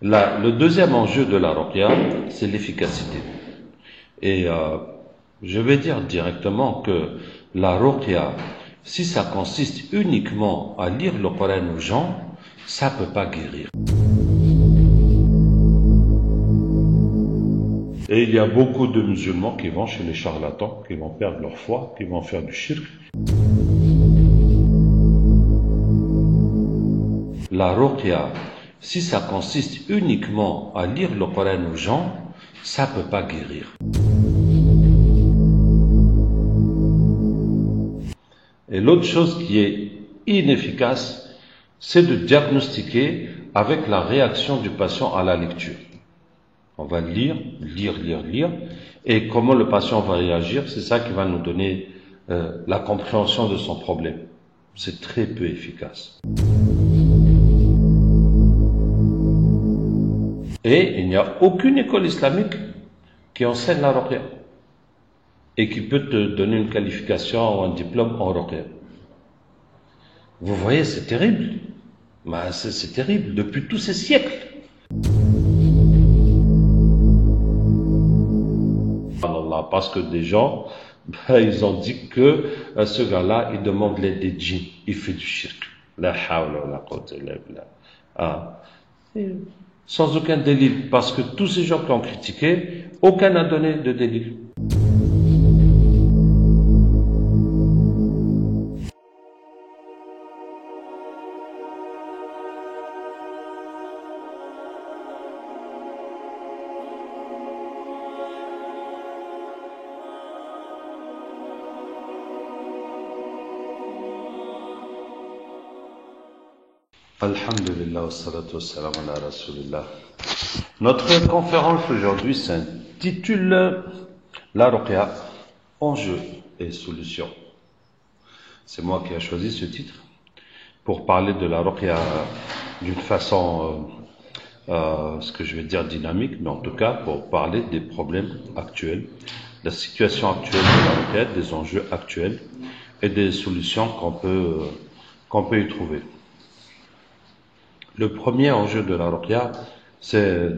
Le deuxième enjeu de la ruqya, c'est l'efficacité. Et je vais dire directement que la ruqya, si ça consiste uniquement à lire le Coran aux gens, ça peut pas guérir. Et il y a beaucoup de musulmans qui vont chez les charlatans, qui vont perdre leur foi, qui vont faire du shirk. La ruqya, si ça consiste uniquement à lire le Coran aux gens, ça peut pas guérir. Et l'autre chose qui est inefficace, c'est de diagnostiquer avec la réaction du patient à la lecture. On va lire, et comment le patient va réagir, c'est ça qui va nous donner la compréhension de son problème. C'est très peu efficace. Et il n'y a aucune école islamique qui enseigne la ruqya et qui peut te donner une qualification ou un diplôme en ruqya. Vous voyez, c'est terrible. C'est terrible depuis tous ces siècles. Parce que des gens, ils ont dit que ce gars-là, il demande l'aide des djinns, il fait du shirk. La hawla wa la quwwata illa billah. Sans aucun délit, parce que tous ces gens qui ont critiqué, aucun n'a donné de délit. Alhamdulillah, wassalatu wassalamu ala rasulillah. Notre conférence aujourd'hui s'intitule La ruqya, enjeux et solutions. C'est moi qui ai choisi ce titre pour parler de la ruqya d'une façon, ce que je vais dire dynamique, mais en tout cas pour parler des problèmes actuels, de la situation actuelle de la ruqya, des enjeux actuels et des solutions qu'on peut y trouver. Le premier enjeu de la ruqya, c'est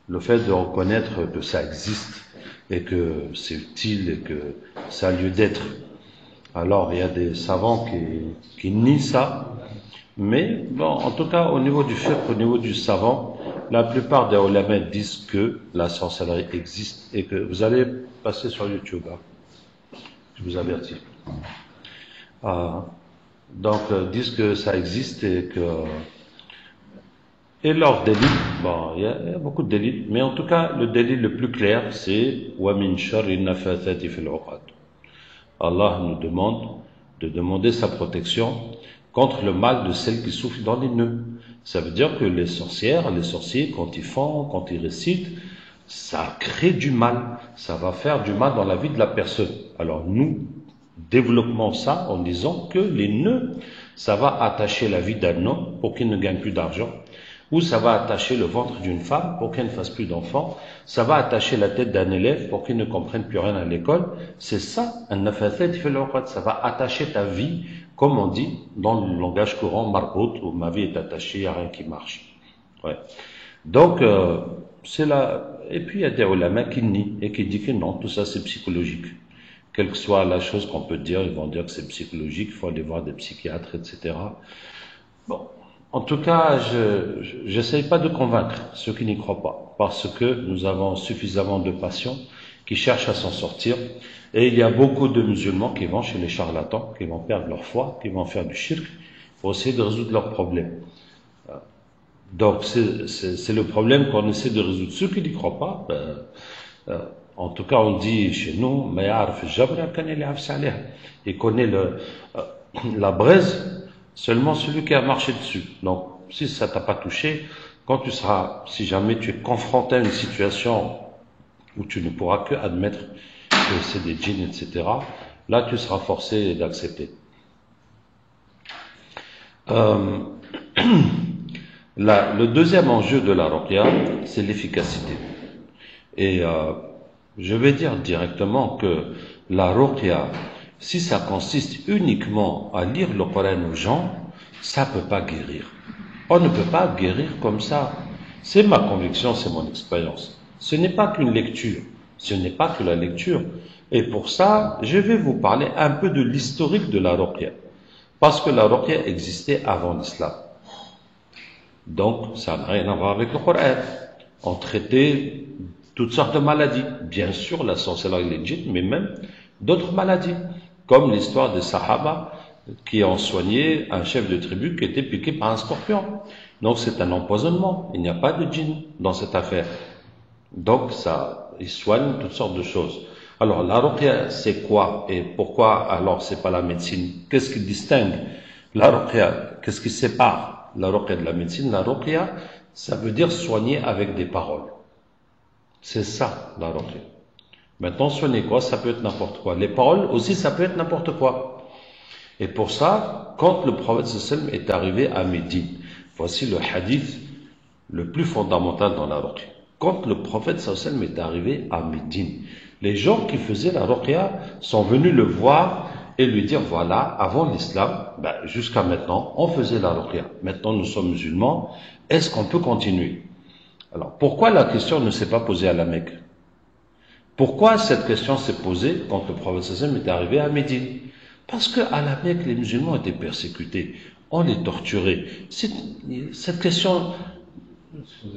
le fait de reconnaître que ça existe et que c'est utile et que ça a lieu d'être. Alors, il y a des savants qui nient ça, mais bon, en tout cas, au niveau du fiqh, au niveau du savant, la plupart des ulama disent que la sorcellerie existe et que vous allez passer sur YouTube, hein, je vous avertis. Donc, disent que ça existe et leur délit, bon, il y a beaucoup de délits, mais en tout cas, le délit le plus clair, c'est « Wa min sharri nafathati fil uqad ». Allah nous demande de demander sa protection contre le mal de celles qui souffrent dans les nœuds. Ça veut dire que les sorcières, les sorciers, quand ils récitent, ça crée du mal, ça va faire du mal dans la vie de la personne. Alors nous, développons ça en disant que les nœuds, ça va attacher la vie d'un homme pour qu'il ne gagne plus d'argent, ou ça va attacher le ventre d'une femme pour qu'elle ne fasse plus d'enfants, ça va attacher la tête d'un élève pour qu'il ne comprenne plus rien à l'école. C'est ça, un nafathat fi al-uqad, ça va attacher ta vie, comme on dit dans le langage courant, marbout, où ma vie est attachée, il n'y a rien qui marche. Ouais. Donc, c'est là. Et puis il y a des ulama qui nient et qui disent que non, tout ça c'est psychologique. Quelle que soit la chose qu'on peut dire, ils vont dire que c'est psychologique, il faut aller voir des psychiatres, etc. Bon, en tout cas, je n'essaye pas de convaincre ceux qui n'y croient pas, parce que nous avons suffisamment de patients qui cherchent à s'en sortir, et il y a beaucoup de musulmans qui vont chez les charlatans, qui vont perdre leur foi, qui vont faire du shirk, pour essayer de résoudre leurs problèmes. Donc, c'est le problème qu'on essaie de résoudre. Ceux qui n'y croient pas, en tout cas, on dit chez nous, il connaît la braise, seulement celui qui a marché dessus. Donc, si ça t'a pas touché, si jamais tu es confronté à une situation où tu ne pourras que admettre que c'est des djinns, etc., là, tu seras forcé d'accepter. Le deuxième enjeu de la ruqya, c'est l'efficacité. Et je vais dire directement que la ruqya, si ça consiste uniquement à lire le Coran aux gens, ça peut pas guérir. On ne peut pas guérir comme ça. C'est ma conviction, c'est mon expérience. Ce n'est pas qu'une lecture. Ce n'est pas que la lecture. Et pour ça, je vais vous parler un peu de l'historique de la ruqya. Parce que la ruqya existait avant l'islam. Donc, ça n'a rien à voir avec le Coran. On traitait toutes sortes de maladies. Bien sûr, la sorcellerie légitime, mais même d'autres maladies. Comme l'histoire des Sahaba qui ont soigné un chef de tribu qui était piqué par un scorpion. Donc, c'est un empoisonnement. Il n'y a pas de djinn dans cette affaire. Donc, ça, ils soignent toutes sortes de choses. Alors, la ruqya, c'est quoi? Et pourquoi, alors, c'est pas la médecine? Qu'est-ce qui distingue la ruqya? Qu'est-ce qui sépare la ruqya de la médecine? La ruqya, ça veut dire soigner avec des paroles. C'est ça, la ruqya. Maintenant, soigner quoi? Ça peut être n'importe quoi. Les paroles aussi, ça peut être n'importe quoi. Et pour ça, quand le prophète sallam est arrivé à Médine, voici le hadith le plus fondamental dans la ruqya. Quand le prophète sallam est arrivé à Médine, les gens qui faisaient la ruqya sont venus le voir et lui dire, voilà, avant l'islam, jusqu'à maintenant, on faisait la ruqya. Maintenant, nous sommes musulmans. Est-ce qu'on peut continuer? Alors, pourquoi la question ne s'est pas posée à la Mecque? Pourquoi cette question s'est posée quand le prophète sallam est arrivé à Médine? Parce qu'à la Mecque, les musulmans étaient persécutés. On les torturait. Cette question,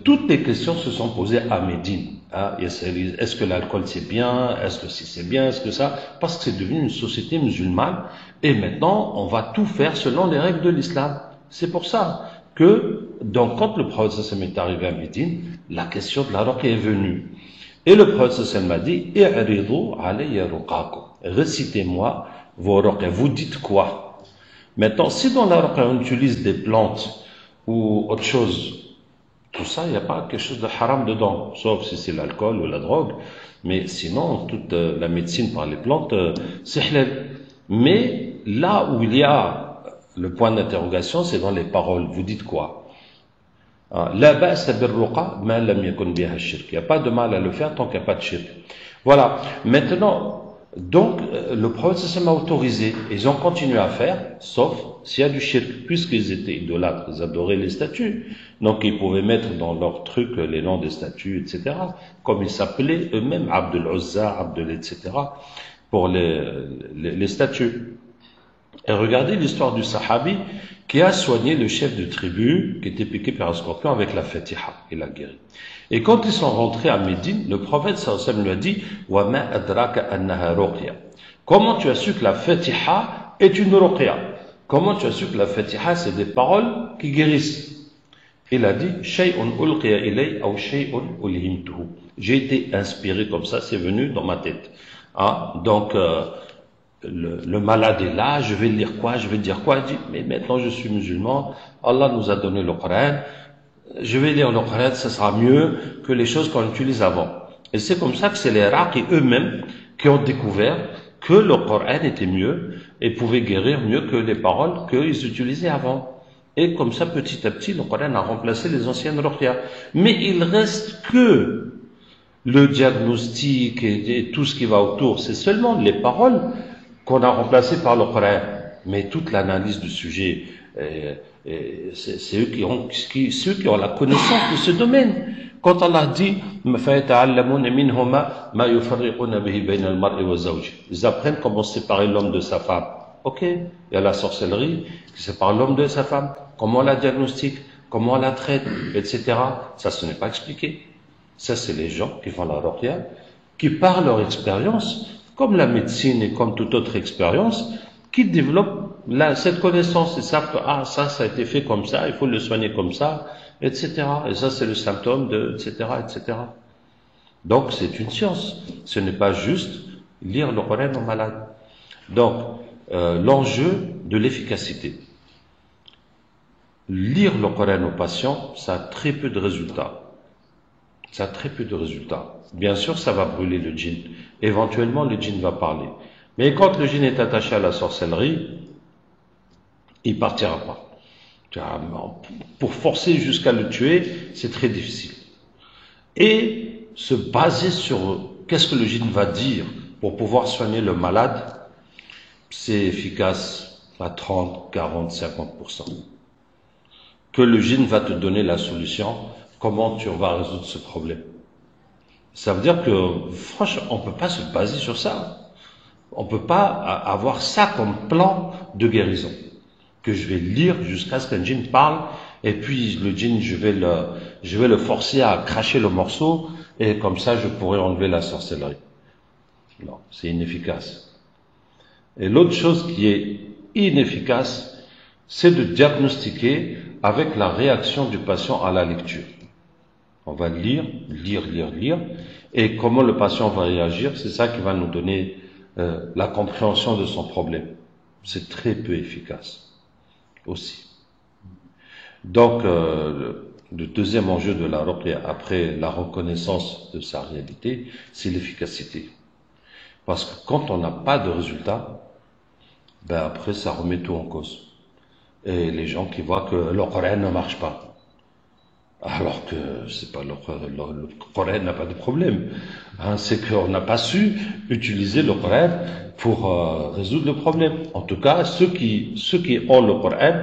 toutes les questions se sont posées à Médine. Est-ce que l'alcool c'est bien? Est-ce que si c'est bien? Est-ce que ça? Parce que c'est devenu une société musulmane et maintenant on va tout faire selon les règles de l'islam. C'est pour ça que, donc, quand le prophète sallam est arrivé à Médine, la question de la ruqya est venue. Et le prophète sallam m'a dit, i'ridu alayya ruqakum. Récitez-moi vos ruqya. Vous dites quoi? Maintenant, si dans la ruqya on utilise des plantes ou autre chose, tout ça, il n'y a pas quelque chose de haram dedans, sauf si c'est l'alcool ou la drogue. Mais sinon, toute la médecine par les plantes, c'est halal. Mais là où il y a le point d'interrogation, c'est dans les paroles. Vous dites quoi? La ba'sa bir-ruqa ma lam yakun biha shirk. Il n'y a pas de mal à le faire tant qu'il n'y a pas de shirk. Voilà. Maintenant, donc, le prophète sallam a autorisé. Ils ont continué à faire, sauf s'il y a du shirk, puisqu'ils étaient idolâtres, ils adoraient les statues. Donc, ils pouvaient mettre dans leur truc les noms des statues, etc. Comme ils s'appelaient eux-mêmes, Abdul Uzza, Abdul, etc. pour les statues. Et regardez l'histoire du sahabi qui a soigné le chef de tribu qui était piqué par un scorpion avec la Fatiha. Il a guéri. Et quand ils sont rentrés à Médine, le prophète sallallahu alayhi wa sallam lui a dit wa ma adraka annaha ruqya. Comment tu as su que la Fatiha est une ruqya? Comment tu as su que la Fatiha c'est des paroles qui guérissent? Il a dit shay'un ulqiya ilay aw shay'un ulhimtuhu. J'ai été inspiré comme ça, c'est venu dans ma tête. Donc le malade est là, je vais lire quoi, je vais dire quoi? Il dit, mais maintenant je suis musulman, Allah nous a donné le Coran, je vais lire le Coran, ça sera mieux que les choses qu'on utilise avant. Et c'est comme ça que c'est les Iraqis eux-mêmes qui ont découvert que le Coran était mieux et pouvait guérir mieux que les paroles qu'ils utilisaient avant. Et comme ça, petit à petit, le Coran a remplacé les anciennes ruqya. Mais il reste que le diagnostic et tout ce qui va autour, c'est seulement les paroles qu'on a remplacé par le Coran, mais toute l'analyse du sujet, c'est eux qui ont la connaissance de ce domaine. Quand Allah dit, ils apprennent comment séparer l'homme de sa femme. Ok, il y a la sorcellerie qui sépare l'homme de sa femme. Comment on la diagnostique, comment on la traite, etc. Ça, ce n'est pas expliqué. Ça, c'est les gens qui font la ruqya, qui par leur expérience, comme la médecine et comme toute autre expérience, qui développent cette connaissance. Ils savent que ça a été fait comme ça, il faut le soigner comme ça, etc. Et ça, c'est le symptôme de, etc., etc. Donc, c'est une science. Ce n'est pas juste lire le Coran aux malades. Donc, l'enjeu de l'efficacité. Lire le Coran aux patients, ça a très peu de résultats. Ça a très peu de résultats. Bien sûr, ça va brûler le djinn. Éventuellement, le djinn va parler. Mais quand le djinn est attaché à la sorcellerie, il partira pas. Pour forcer jusqu'à le tuer, c'est très difficile. Et se baser sur qu'est-ce que le djinn va dire pour pouvoir soigner le malade, c'est efficace à 30, 40, 50%. que le djinn va te donner la solution, comment tu vas résoudre ce problème. Ça veut dire que, franchement, on ne peut pas se baser sur ça. On ne peut pas avoir ça comme plan de guérison. Que je vais lire jusqu'à ce qu'un djinn parle, et puis le djinn, je vais le forcer à cracher le morceau, et comme ça, je pourrai enlever la sorcellerie. Non, c'est inefficace. Et l'autre chose qui est inefficace, c'est de diagnostiquer avec la réaction du patient à la lecture. On va lire, et comment le patient va réagir, c'est ça qui va nous donner la compréhension de son problème. C'est très peu efficace aussi. Donc, le deuxième enjeu de la ruqya, après la reconnaissance de sa réalité, c'est l'efficacité. Parce que quand on n'a pas de résultat, ben après ça remet tout en cause. Et les gens qui voient que le Coran ne marche pas, alors que c'est pas le Coran n'a pas de problème, hein, c'est qu'on n'a pas su utiliser le Coran pour résoudre le problème. En tout cas, ceux qui ont le Coran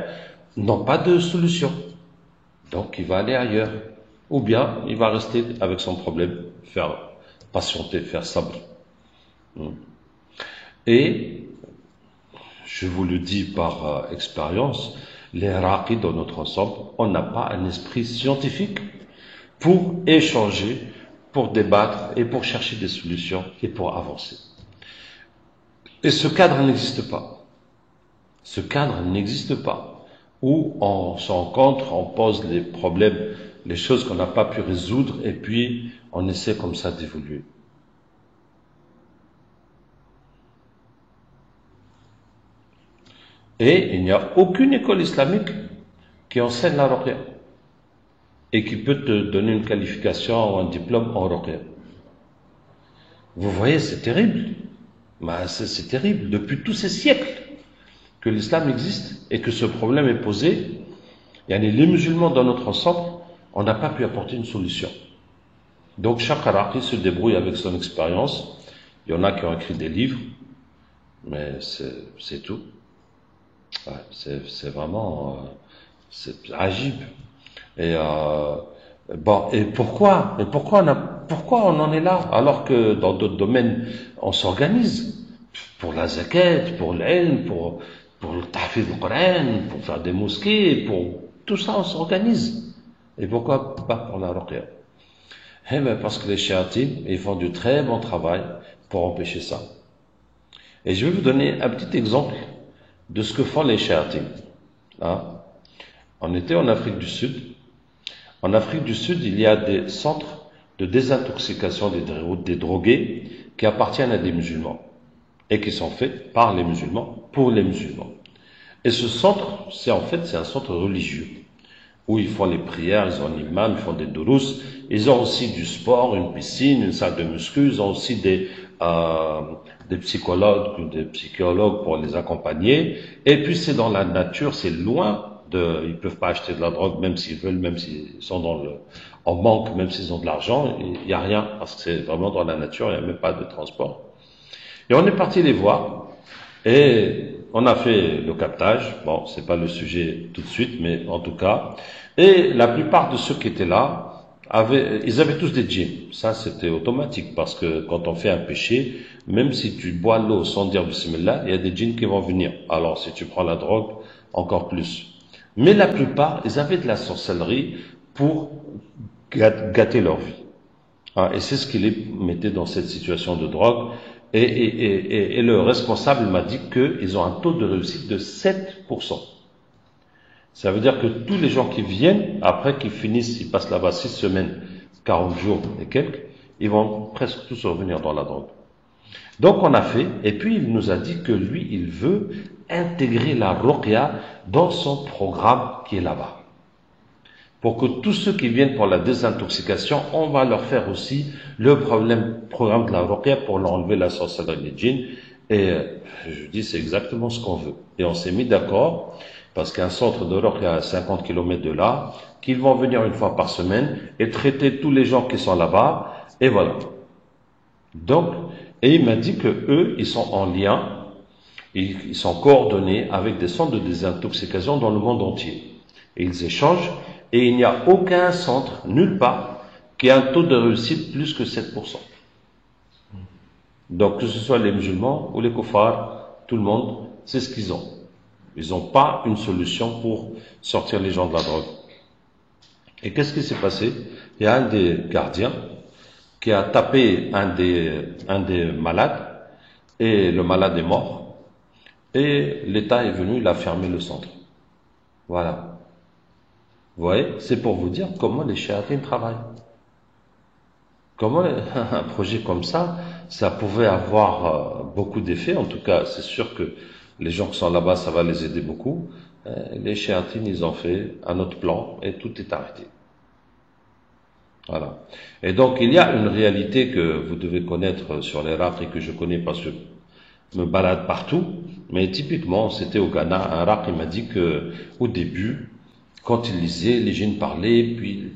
n'ont pas de solution. Donc il va aller ailleurs, ou bien il va rester avec son problème, faire patienter, faire sabr. Et je vous le dis par expérience, les raqis dans notre ensemble, on n'a pas un esprit scientifique pour échanger, pour débattre et pour chercher des solutions et pour avancer. Et ce cadre n'existe pas. Ce cadre n'existe pas. Où on se rencontre, on pose les problèmes, les choses qu'on n'a pas pu résoudre et puis on essaie comme ça d'évoluer. Et il n'y a aucune école islamique qui enseigne la ruqya et qui peut te donner une qualification ou un diplôme en ruqya. Vous voyez, c'est terrible. C'est terrible. Depuis tous ces siècles que l'islam existe et que ce problème est posé, les musulmans dans notre ensemble, on n'a pas pu apporter une solution. Donc chaque raqi se débrouille avec son expérience. Il y en a qui ont écrit des livres, mais c'est tout. Ouais, c'est vraiment c'est agib. Et pourquoi on en est là alors que dans d'autres domaines on s'organise pour la zakat, pour l'ilm, pour le tahfiz du Coran, pour faire des mosquées, pour tout ça on s'organise. Et pourquoi pas pour la ruqya? Eh bien parce que les shayatines, ils font du très bon travail pour empêcher ça. Et je vais vous donner un petit exemple de ce que font les shayatines. On était en Afrique du Sud. En Afrique du Sud, il y a des centres de désintoxication des drogués qui appartiennent à des musulmans et qui sont faits par les musulmans pour les musulmans. Et ce centre, c'est un centre religieux où ils font les prières, ils ont un imam, ils font des durus, ils ont aussi du sport, une piscine, une salle de muscu, ils ont aussi des psychologues pour les accompagner. Et puis c'est dans la nature, c'est loin ils peuvent pas acheter de la drogue même s'ils veulent, même s'ils sont en manque, même s'ils ont de l'argent, il y a rien parce que c'est vraiment dans la nature, il n'y a même pas de transport. Et on est parti les voir et on a fait le captage. Bon, c'est pas le sujet tout de suite, mais en tout cas. Et la plupart de ceux qui étaient là ils avaient tous des djinns. Ça, c'était automatique parce que quand on fait un péché, même si tu bois l'eau sans dire bismillah, il y a des djinns qui vont venir. Alors, si tu prends la drogue, encore plus. Mais la plupart, ils avaient de la sorcellerie pour gâter leur vie. Et c'est ce qui les mettait dans cette situation de drogue. Et le responsable m'a dit qu'ils ont un taux de réussite de 7%. Ça veut dire que tous les gens qui viennent, après qu'ils finissent, ils passent là-bas 6 semaines, 40 jours et quelques, ils vont presque tous revenir dans la drogue. Donc on a fait, et puis il nous a dit que lui, il veut intégrer la ruqya dans son programme qui est là-bas. Pour que tous ceux qui viennent pour la désintoxication, on va leur faire aussi le programme de la ruqya pour leur enlever la sorcellerie des djinns. Et je dis, c'est exactement ce qu'on veut. Et on s'est mis d'accord, parce qu'un centre de ruqya à 50 km de là, qu'ils vont venir une fois par semaine et traiter tous les gens qui sont là-bas, et voilà. Donc, et il m'a dit que eux, ils sont en lien, ils sont coordonnés avec des centres de désintoxication dans le monde entier. Et ils échangent, et il n'y a aucun centre, nulle part, qui a un taux de réussite plus que 7%. Donc, que ce soit les musulmans ou les kuffars, tout le monde, c'est ce qu'ils ont. Ils n'ont pas une solution pour sortir les gens de la drogue. Et qu'est-ce qui s'est passé? Il y a un des gardiens qui a tapé un des malades, et le malade est mort, et l'État est venu, il a fermé le centre. Voilà. Vous voyez, c'est pour vous dire comment les chéatines travaillent. Comment un projet comme ça pouvait avoir beaucoup d'effets. En tout cas, c'est sûr que les gens qui sont là-bas, ça va les aider beaucoup. Les chéatines, ils ont fait un autre plan et tout est arrêté. Voilà. Et donc, il y a une réalité que vous devez connaître sur l'Irak et que je connais parce que je me balade partout. Mais typiquement, c'était au Ghana, un Irak, il m'a dit que au début, quand il lisait, les djinns parlaient, puis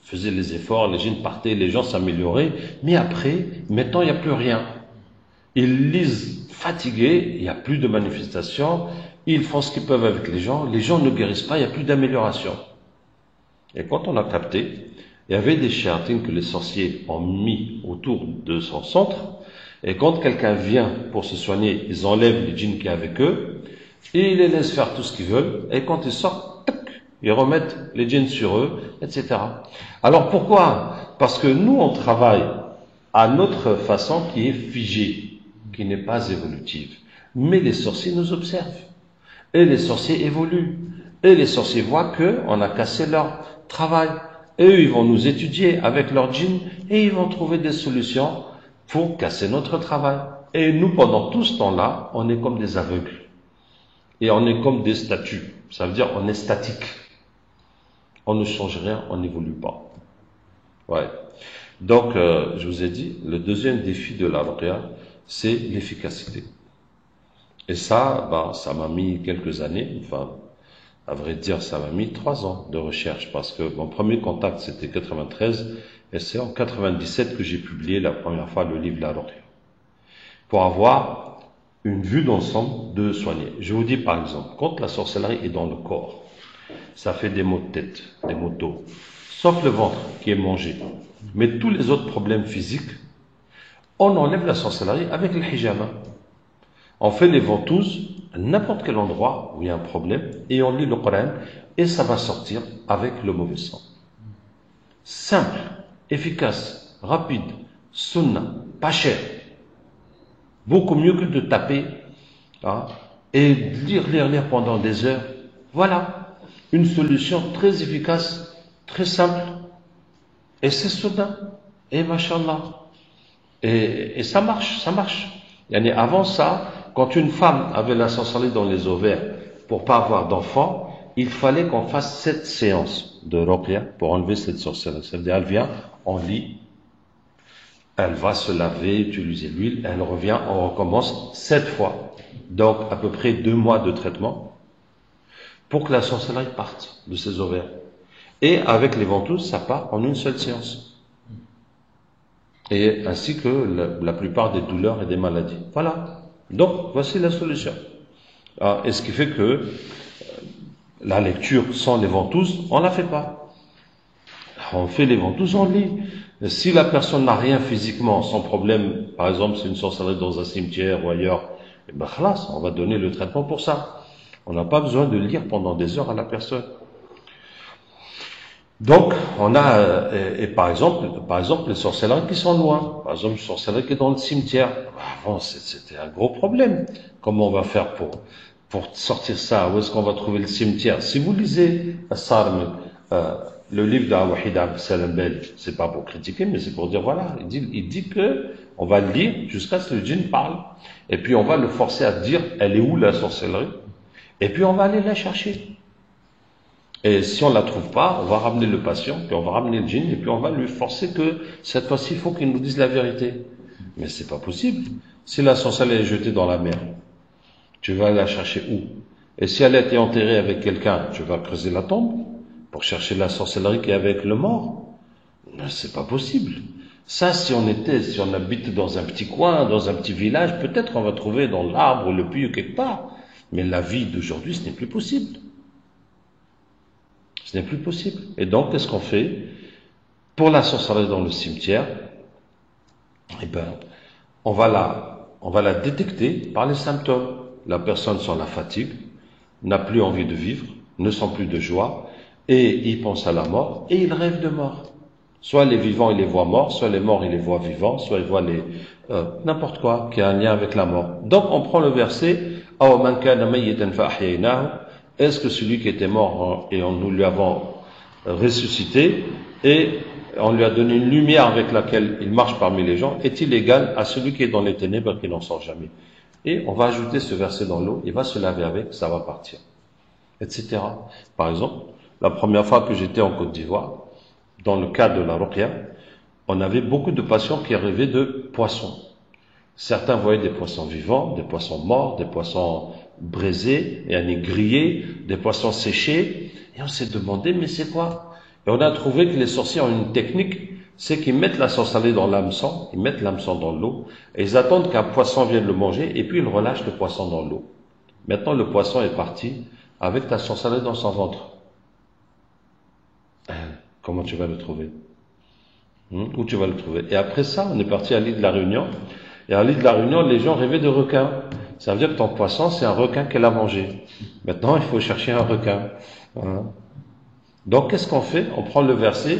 faisaient les efforts, les djinns partaient, les gens s'amélioraient. Mais après, maintenant, il n'y a plus rien. Ils lisent fatigués, il n'y a plus de manifestations, ils font ce qu'ils peuvent avec les gens ne guérissent pas, il n'y a plus d'amélioration. Et quand on a capté, il y avait des chéatines que les sorciers ont mis autour de son centre, et quand quelqu'un vient pour se soigner, ils enlèvent les djinns qui est avec eux, et ils les laissent faire tout ce qu'ils veulent, et quand ils sortent, ils remettent les djinns sur eux, etc. Alors pourquoi? Parce que nous, on travaille à notre façon qui est figée, qui n'est pas évolutive. Mais les sorciers nous observent. Et les sorciers évoluent. Et les sorciers voient qu'on a cassé leur travail. Et eux, ils vont nous étudier avec leurs djinns et ils vont trouver des solutions pour casser notre travail. Et nous, pendant tout ce temps-là, on est comme des aveugles. Et on est comme des statues. Ça veut dire on est statique. On ne change rien, on n'évolue pas. Ouais. Donc, je vous ai dit, le deuxième défi de la ruqya, c'est l'efficacité. Et ça, ça m'a mis quelques années, enfin, à vrai dire, ça m'a mis 3 ans de recherche, parce que mon premier contact, c'était 93, et c'est en 97 que j'ai publié la première fois le livre La Ruqya, pour avoir une vue d'ensemble de soigner. Je vous dis par exemple, quand la sorcellerie est dans le corps, ça fait des maux de tête, des maux de dos, sauf le ventre qui est mangé. Mais tous les autres problèmes physiques, on enlève la sorcellerie avec le hijama. On fait les ventouses à n'importe quel endroit où il y a un problème et on lit le Coran et ça va sortir avec le mauvais sang. Simple, efficace, rapide, sunna, pas cher. Beaucoup mieux que de taper et lire pendant des heures. Voilà, une solution très efficace, très simple. Et c'est sunna. Et mashallah. Et ça marche. Avant ça, quand une femme avait la sorcellerie dans les ovaires pour pas avoir d'enfant, il fallait qu'on fasse 7 séances de ruqya pour enlever cette sorcellerie. C'est-à-dire, elle vient, on lit, elle va se laver, utiliser l'huile, elle revient, on recommence 7 fois. Donc, à peu près 2 mois de traitement pour que la sorcellerie parte de ses ovaires. Et avec les ventouses, ça part en une seule séance. Et ainsi que la plupart des douleurs et des maladies. Voilà. Donc, voici la solution. Et ce qui fait que la lecture sans les ventouses, on ne la fait pas. On fait les ventouses, on lit. Si la personne n'a rien physiquement, sans problème, par exemple, c'est une sorcellerie dans un cimetière ou ailleurs, khalas, on va donner le traitement pour ça. On n'a pas besoin de lire pendant des heures à la personne. Donc, on a, et par exemple, les sorcelleries qui sont loin. Par exemple, une sorcellerie qui est dans le cimetière. Avant, c'était un gros problème. Comment on va faire pour sortir ça? Où est-ce qu'on va trouver le cimetière? Si vous lisez le livre d'Awahid Abd Salam Bel, c'est pas pour critiquer, mais c'est pour dire, voilà, il dit que on va le lire jusqu'à ce que le djinn parle. Et puis, on va le forcer à dire, elle est où la sorcellerie? Et puis, on va aller la chercher. Et si on ne la trouve pas, on va ramener le patient, puis on va ramener le djinn, et puis on va lui forcer que cette fois-ci, il faut qu'il nous dise la vérité. Mais c'est pas possible. Si la sorcellerie est jetée dans la mer, tu vas la chercher où? Et si elle a été enterrée avec quelqu'un, tu vas creuser la tombe pour chercher la sorcellerie qui est avec le mort? C'est pas possible. Ça, si on habite dans un petit coin, dans un petit village, peut-être on va trouver dans l'arbre, le puits ou quelque part. Mais la vie d'aujourd'hui, ce n'est plus possible. Ce n'est plus possible. Et donc, qu'est-ce qu'on fait? Pour la sorcellerie dans le cimetière, eh ben, on va la détecter par les symptômes. La personne sent la fatigue, n'a plus envie de vivre, ne sent plus de joie, et il pense à la mort, et il rêve de mort. Soit les vivants, il les voit morts, soit les morts, il les voit vivants, soit il voit n'importe quoi qui a un lien avec la mort. Donc, on prend le verset, est-ce que celui qui était mort et nous lui avons ressuscité et on lui a donné une lumière avec laquelle il marche parmi les gens, est-il égal à celui qui est dans les ténèbres et qui n'en sort jamais? Et on va ajouter ce verset dans l'eau, il va se laver avec, ça va partir, etc. Par exemple, la première fois que j'étais en Côte d'Ivoire, dans le cadre de la ruqya, on avait beaucoup de patients qui rêvaient de poissons. Certains voyaient des poissons vivants, des poissons morts, des poissons braisés, et grillés, des poissons séchés, et on s'est demandé, mais c'est quoi? Et on a trouvé que les sorciers ont une technique, c'est qu'ils mettent la sorcellerie dans l'hameçon, ils mettent l'hameçon dans l'eau, et ils attendent qu'un poisson vienne le manger, et puis ils relâchent le poisson dans l'eau. Maintenant, le poisson est parti avec ta sorcellerie dans son ventre. Comment tu vas le trouver? Où tu vas le trouver? Et après ça, on est parti à l'île de la Réunion, et à l'île de la Réunion, les gens rêvaient de requins. Ça veut dire que ton poisson, c'est un requin qu'elle a mangé. Maintenant, il faut chercher un requin. Donc, qu'est-ce qu'on fait? On prend le verset,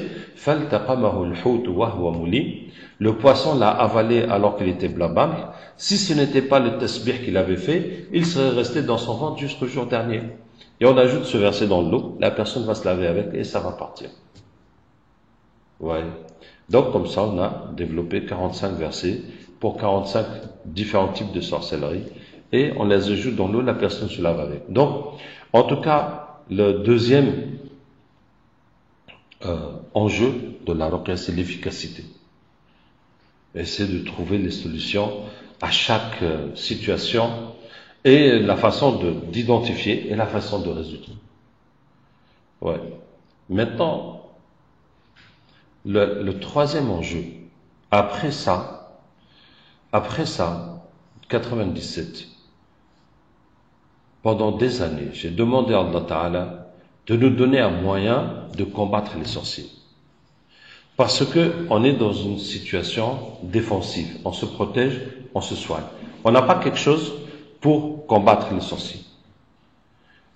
le poisson l'a avalé alors qu'il était blabable. Si ce n'était pas le tasbih qu'il avait fait, il serait resté dans son ventre jusqu'au jour dernier. Et on ajoute ce verset dans l'eau, la personne va se laver avec et ça va partir. Ouais. Donc, comme ça, on a développé 45 versets pour 45 différents types de sorcellerie et on les ajoute dans l'eau, la personne se lave avec. Donc, en tout cas, le deuxième enjeu de la ruqya, c'est l'efficacité. Essayer de trouver les solutions à chaque situation et la façon d'identifier et la façon de résoudre. Ouais. Maintenant, le troisième enjeu, après ça, 97, pendant des années, j'ai demandé à Allah Ta'ala de nous donner un moyen de combattre les sorciers. Parce que on est dans une situation défensive. On se protège, on se soigne. On n'a pas quelque chose pour combattre les sorciers.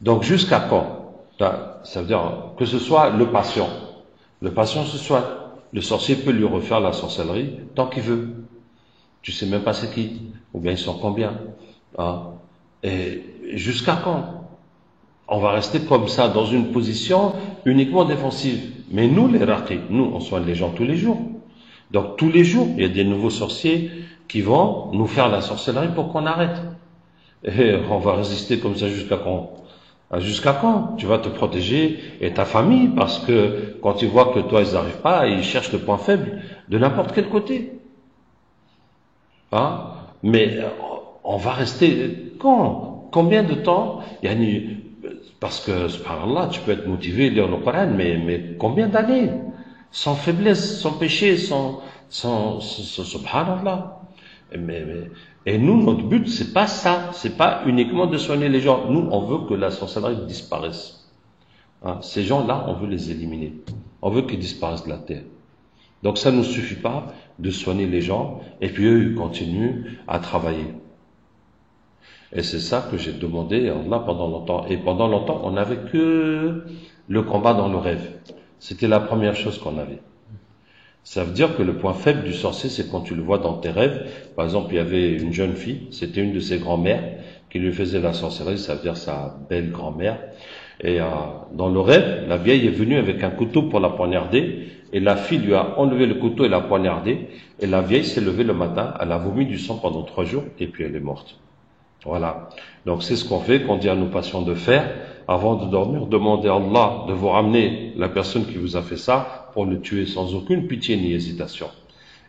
Donc jusqu'à quand? Ça veut dire que ce soit le patient. Le patient se soigne. Le sorcier peut lui refaire la sorcellerie tant qu'il veut. Tu sais même pas c'est qui, ou bien ils sont combien. Et jusqu'à quand? On va rester comme ça dans une position uniquement défensive. Mais nous, les raqis, nous, on soigne les gens tous les jours. Donc tous les jours, il y a des nouveaux sorciers qui vont nous faire la sorcellerie pour qu'on arrête. Et on va résister comme ça jusqu'à quand? Jusqu'à quand? Tu vas te protéger et ta famille, parce que quand ils voient que toi, ils n'arrivent pas, ils cherchent le point faible de n'importe quel côté. Mais on va rester quand? Combien de temps? Parce que, subhanallah, tu peux être motivé, lire le Coran, mais combien d'années? Sans faiblesse, sans péché, sans subhanallah. Et nous, notre but, c'est pas ça. C'est pas uniquement de soigner les gens. Nous, on veut que la sorcellerie disparaisse. Ces gens-là, on veut les éliminer. On veut qu'ils disparaissent de la terre. Donc ça ne nous suffit pas de soigner les gens, et puis eux, ils continuent à travailler. Et c'est ça que j'ai demandé à Allah pendant longtemps. Et pendant longtemps, on n'avait que le combat dans le rêve. C'était la première chose qu'on avait. Ça veut dire que le point faible du sorcier, c'est quand tu le vois dans tes rêves. Par exemple, il y avait une jeune fille, c'était une de ses grand-mères, qui lui faisait la sorcellerie, ça veut dire sa belle grand-mère. Et dans le rêve, la vieille est venue avec un couteau pour la poignarder, et la fille lui a enlevé le couteau et l'a poignardé, et la vieille s'est levée le matin, elle a vomi du sang pendant 3 jours, et puis elle est morte. Voilà. Donc c'est ce qu'on fait, qu'on dit à nos patients de faire. Avant de dormir, demandez à Allah de vous ramener la personne qui vous a fait ça pour le tuer sans aucune pitié ni hésitation.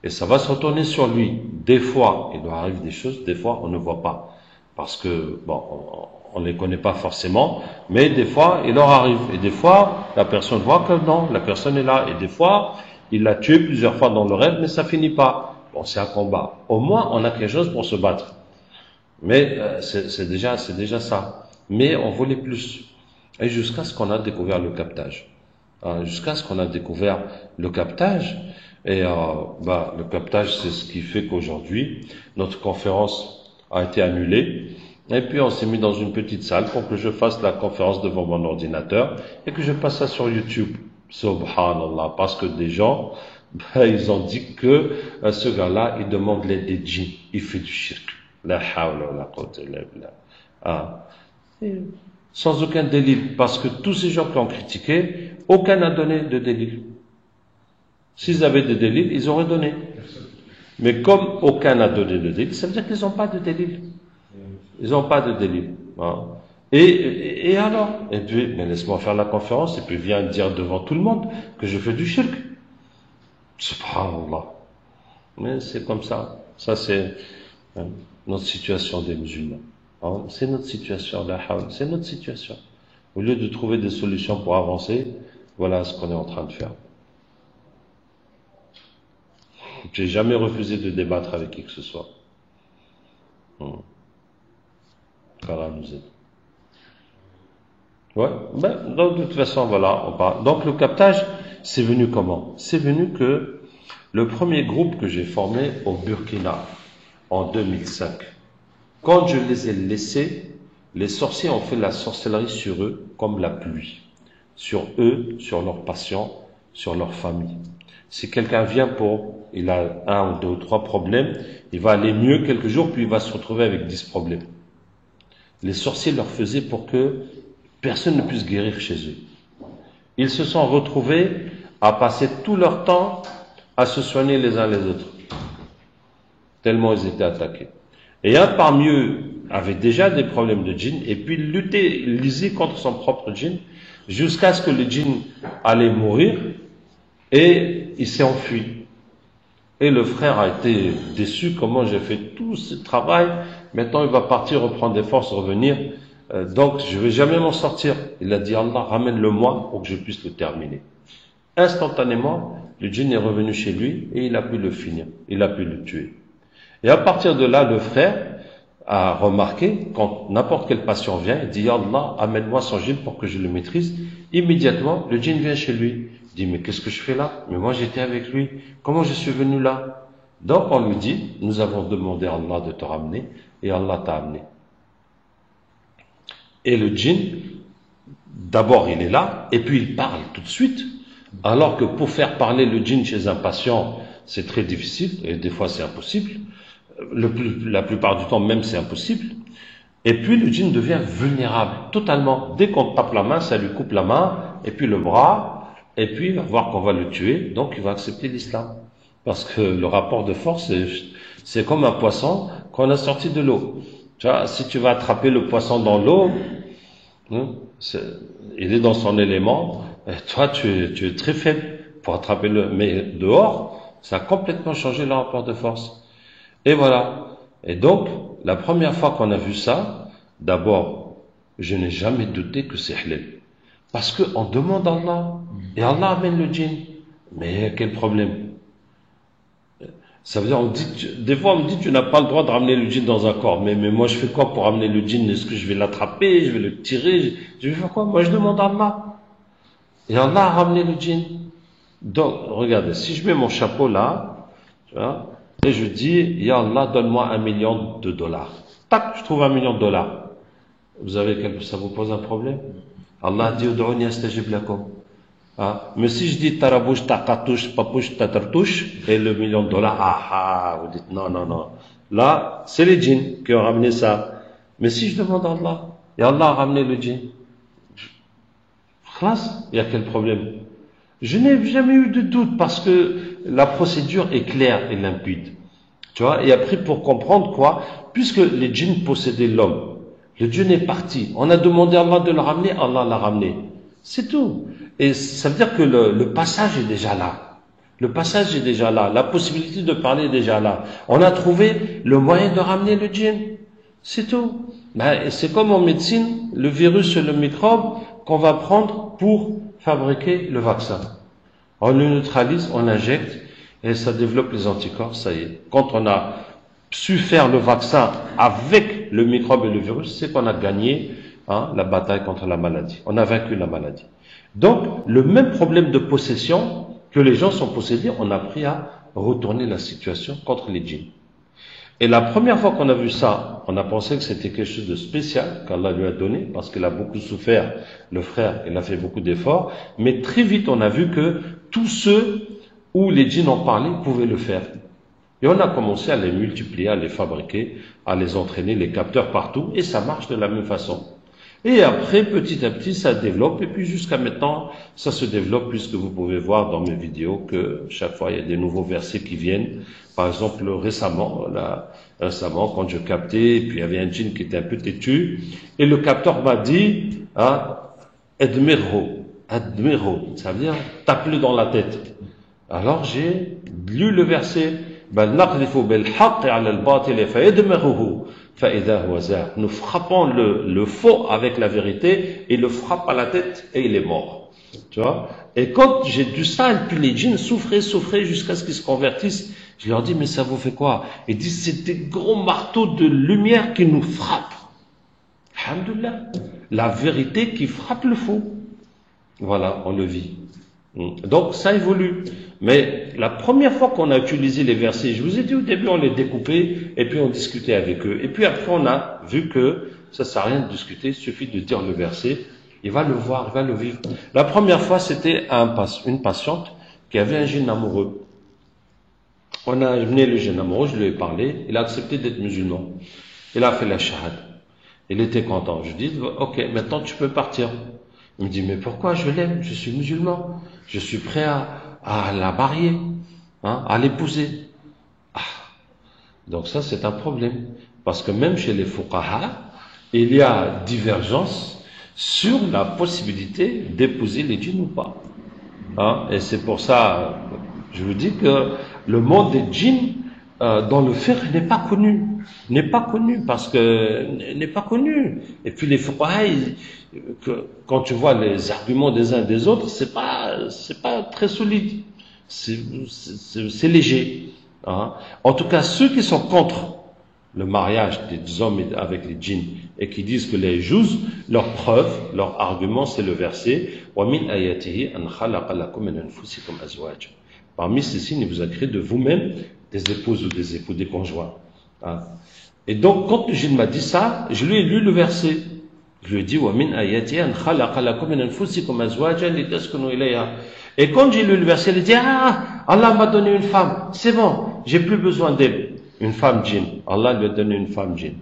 Et ça va se retourner sur lui. Des fois, il lui arrive des choses, des fois, on ne voit pas. Parce que, on ne les connaît pas forcément, mais des fois, il leur arrive. Et des fois, la personne voit que non, la personne est là. Et des fois, il l'a tué plusieurs fois dans le rêve, mais ça finit pas. Bon, c'est un combat. Au moins, on a quelque chose pour se battre. Mais c'est déjà ça. Mais on voulait plus. Et jusqu'à ce qu'on a découvert le captage. jusqu'à ce qu'on a découvert le captage. Et le captage, c'est ce qui fait qu'aujourd'hui, notre conférence a été annulée. Et puis on s'est mis dans une petite salle pour que je fasse la conférence devant mon ordinateur et que je passe ça sur YouTube. Subhanallah, parce que des gens, ils ont dit que ce gars-là, il demande l'aide des djinns, il fait du shirk. La hawla wa la quwwata illa billah. Sans aucun délit, parce que tous ces gens qui ont critiqué, aucun n'a donné de délit. S'ils avaient des délits, ils auraient donné. Mais comme aucun n'a donné de délit, ça veut dire qu'ils n'ont pas de délit. Ils n'ont pas de délit. Et alors? Et puis, mais laisse-moi faire la conférence, et puis viens dire devant tout le monde que je fais du shirk. Subhanallah. Mais c'est comme ça. Ça, c'est notre situation des musulmans. C'est notre situation, c'est notre situation. Au lieu de trouver des solutions pour avancer, voilà ce qu'on est en train de faire. J'ai jamais refusé de débattre avec qui que ce soit. qu'Allah nous aide. Ouais, donc de toute façon, voilà, on parle. Donc le captage, c'est venu comment? C'est venu que le premier groupe que j'ai formé au Burkina en 2005, quand je les ai laissés, les sorciers ont fait la sorcellerie sur eux comme la pluie. Sur eux, sur leurs patients, sur leur famille. Si quelqu'un vient il a 1 ou 2 ou 3 problèmes, il va aller mieux quelques jours, puis il va se retrouver avec 10 problèmes. Les sorciers leur faisaient pour que personne ne puisse guérir chez eux. Ils se sont retrouvés à passer tout leur temps à se soigner les uns les autres, tellement ils étaient attaqués. Et un parmi eux avait déjà des problèmes de djinn, et puis il lisait contre son propre djinn, jusqu'à ce que le djinn allait mourir, et il s'est enfui. Et le frère a été déçu, comment j'ai fait tout ce travail, maintenant il va partir, reprendre des forces, revenir, donc je vais jamais m'en sortir. Il a dit, Allah, ramène-le-moi pour que je puisse le terminer. Instantanément, le djinn est revenu chez lui, et il a pu le finir, il a pu le tuer. Et à partir de là, le frère a remarqué, quand n'importe quel patient vient, il dit, Ya Allah, amène-moi son djinn pour que je le maîtrise. Immédiatement, le djinn vient chez lui. Il dit, mais qu'est-ce que je fais là? Mais moi j'étais avec lui. Comment je suis venu là? Donc on lui dit, nous avons demandé à Allah de te ramener, et Allah t'a amené. Et le djinn, d'abord il est là, et puis il parle tout de suite. Alors que pour faire parler le djinn chez un patient, c'est très difficile, et des fois c'est impossible. La plupart du temps même c'est impossible. Et puis le djinn devient vulnérable totalement. Dès qu'on tape la main, ça lui coupe la main, et puis le bras, et puis il va voir qu'on va le tuer, donc il va accepter l'islam. Parce que le rapport de force, c'est comme un poisson qu'on a sorti de l'eau. Tu vois, si tu vas attraper le poisson dans l'eau, il est dans son élément, et toi tu es très faible pour attraper mais dehors, ça a complètement changé le rapport de force. Et voilà. Et donc, la première fois qu'on a vu ça, d'abord, je n'ai jamais douté que c'est halal. Parce qu'on demande à Allah, et Allah amène le djinn. Mais quel problème? Ça veut dire, des fois on me dit, tu n'as pas le droit de ramener le djinn dans un corps. Mais moi je fais quoi pour ramener le djinn? Est-ce que je vais l'attraper? Je vais le tirer? Je vais faire quoi? Moi je demande à Allah. Et Allah a ramené le djinn. Donc, regardez, si je mets mon chapeau là, tu vois, et je dis, Ya Allah, donne-moi $1 million. Tac, je trouve $1 million. Ça vous pose un problème? Allah dit, Ud'ouni astajib lakum. Mais si je dis tarabouche, takatouche, papouche, tatartouche, et le $1 million, vous dites non. Là, c'est les djinns qui ont ramené ça. Mais si je demande à Allah, et Allah a ramené le djinn, il y a quel problème? Je n'ai jamais eu de doute parce que la procédure est claire et limpide. Tu vois, et après pour comprendre quoi, puisque les djinns possédaient l'homme, le djinn est parti, on a demandé à Allah de le ramener, Allah l'a ramené. C'est tout. Et ça veut dire que le passage est déjà là. Le passage est déjà là. La possibilité de parler est déjà là. On a trouvé le moyen de ramener le djinn. C'est tout. C'est comme en médecine, le virus et le microbe qu'on va prendre pour fabriquer le vaccin. On le neutralise, on l'injecte et ça développe les anticorps, ça y est. Quand on a su faire le vaccin avec le microbe et le virus, c'est qu'on a gagné la bataille contre la maladie. On a vaincu la maladie. Donc, le même problème de possession, que les gens sont possédés, on a appris à retourner la situation contre les djinns. Et la première fois qu'on a vu ça, on a pensé que c'était quelque chose de spécial qu'Allah lui a donné, parce qu'il a beaucoup souffert, le frère, il a fait beaucoup d'efforts, mais très vite on a vu que tous ceux où les djinns en parlaient pouvaient le faire. Et on a commencé à les multiplier, à les fabriquer, à les entraîner, les capteurs partout, et ça marche de la même façon. Et après, petit à petit, ça développe, et puis jusqu'à maintenant, ça se développe, puisque vous pouvez voir dans mes vidéos que chaque fois, il y a des nouveaux versets qui viennent. Par exemple, récemment, quand je captais, et puis il y avait un djinn qui était un peu têtu, et le capteur m'a dit, Admirhu, ça veut dire, tape-le dans la tête. Alors j'ai lu le verset, nous frappons le faux avec la vérité, et le frappe à la tête et il est mort. Tu vois? Et quand j'ai dû ça, et puis les djinns souffraient jusqu'à ce qu'ils se convertissent, je leur dis, mais ça vous fait quoi? Ils disent, c'est des gros marteaux de lumière qui nous frappent. Alhamdulillah. La vérité qui frappe le faux. Voilà, on le vit. Donc ça évolue. Mais la première fois qu'on a utilisé les versets, je vous ai dit au début, on les découpait et puis on discutait avec eux. Et puis après, on a vu que ça ne sert à rien de discuter, il suffit de dire le verset, il va le voir, il va le vivre. La première fois, c'était une patiente qui avait un djinn amoureux. On a amené le djinn amoureux, je lui ai parlé, il a accepté d'être musulman. Il a fait la shahad. Il était content. Je dis, ok, maintenant tu peux partir. Il me dit, mais pourquoi je l'aime? Je suis musulman. Je suis prêt à la marier, à l'épouser. Donc ça, c'est un problème. Parce que même chez les fuqaha, il y a divergence sur la possibilité d'épouser les djinns ou pas. Et c'est pour ça, je vous dis que le monde des djinns, dans le fiqh, n'est pas connu. N'est pas connu parce que n'est pas connu. Et puis les fuqaha, quand tu vois les arguments des uns et des autres, c'est pas très solide. C'est léger. En tout cas, ceux qui sont contre le mariage des hommes avec les djinns et qui disent que les juz, leur preuve, leur argument, c'est le verset وَمِنْ آيَاتِهِ أَنْ خَلَقَ لَكُم مِنْ أَنفُسِكُمْ أَزْوَاجًا. Parmi ces signes, il vous a créé de vous-même des épouses ou des époux, des conjoints. Et donc, quand le djinn m'a dit ça, je lui ai lu le verset. Je lui ai dit وَمِنْ آيَاتِهِ أَنْ خَلَقَ لَكُم مِنْ أَنفُسِكُمْ أَزْوَاجًا لِتَسْكُنُوا إِلَيْهَا. Et quand j'ai lu le verset, il dit Allah m'a donné une femme, c'est bon, j'ai plus besoin d'elle. Une femme djinn. Allah lui a donné une femme djinn.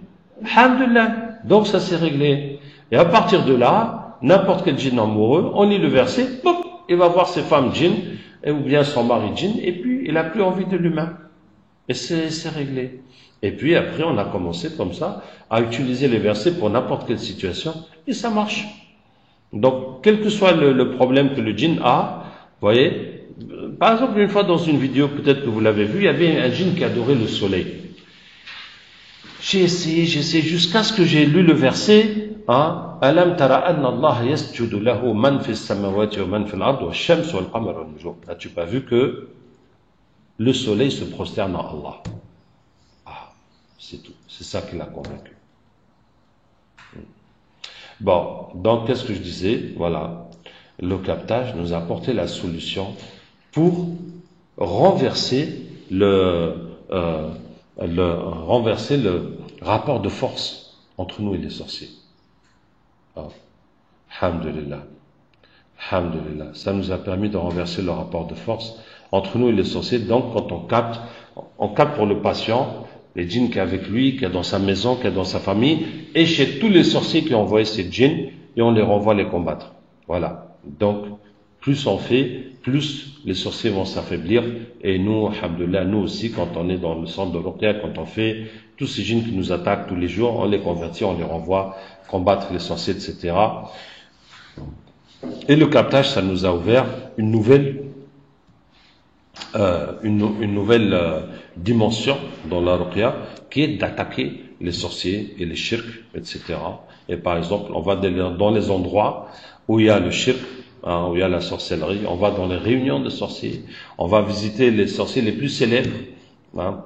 Alhamdulillah. Donc ça s'est réglé. Et à partir de là, n'importe quel djinn amoureux, on lit le verset, pop, il va voir ses femmes djinn, ou bien son mari djinn, et puis il n'a plus envie de l'humain. Et c'est réglé. Et puis après, on a commencé comme ça à utiliser les versets pour n'importe quelle situation, et ça marche. Donc, quel que soit le problème que le djinn a, vous voyez, par exemple, une fois dans une vidéo, peut-être que vous l'avez vu, il y avait un djinn qui adorait le soleil. J'ai essayé, jusqu'à ce que j'ai lu le verset, Alam tara anna Allah yasjudu lahu man fis samawati wa man fil ard wa shams wal qamar wal nujum. N'as-tu pas vu que le soleil se prosterne à Allah? C'est tout. C'est ça qui l'a convaincu. Bon, donc qu'est-ce que je disais? Voilà. Le captage nous a apporté la solution pour renverser le rapport de force entre nous et les sorciers. Alhamdulillah. Alhamdulillah. Ça nous a permis de renverser le rapport de force entre nous et les sorciers. Donc, quand on capte pour le patient, les djinns qui est avec lui, qui est dans sa maison, qui est dans sa famille, et chez tous les sorciers qui ont envoyé ces djinns, et on les renvoie les combattre. Voilà. Donc, plus on fait, plus les sorciers vont s'affaiblir. Et nous, alhamdoulilah, nous aussi, quand on est dans le centre de Ruqya, quand on fait tous ces djinns qui nous attaquent tous les jours, on les convertit, on les renvoie combattre les sorciers, etc. Et le captage, ça nous a ouvert une nouvelle dimension dans la Ruqya, qui est d'attaquer les sorciers et les shirks, etc. Et par exemple, on va dans les endroits où il y a le shirk, où il y a la sorcellerie, on va dans les réunions de sorciers, on va visiter les sorciers les plus célèbres,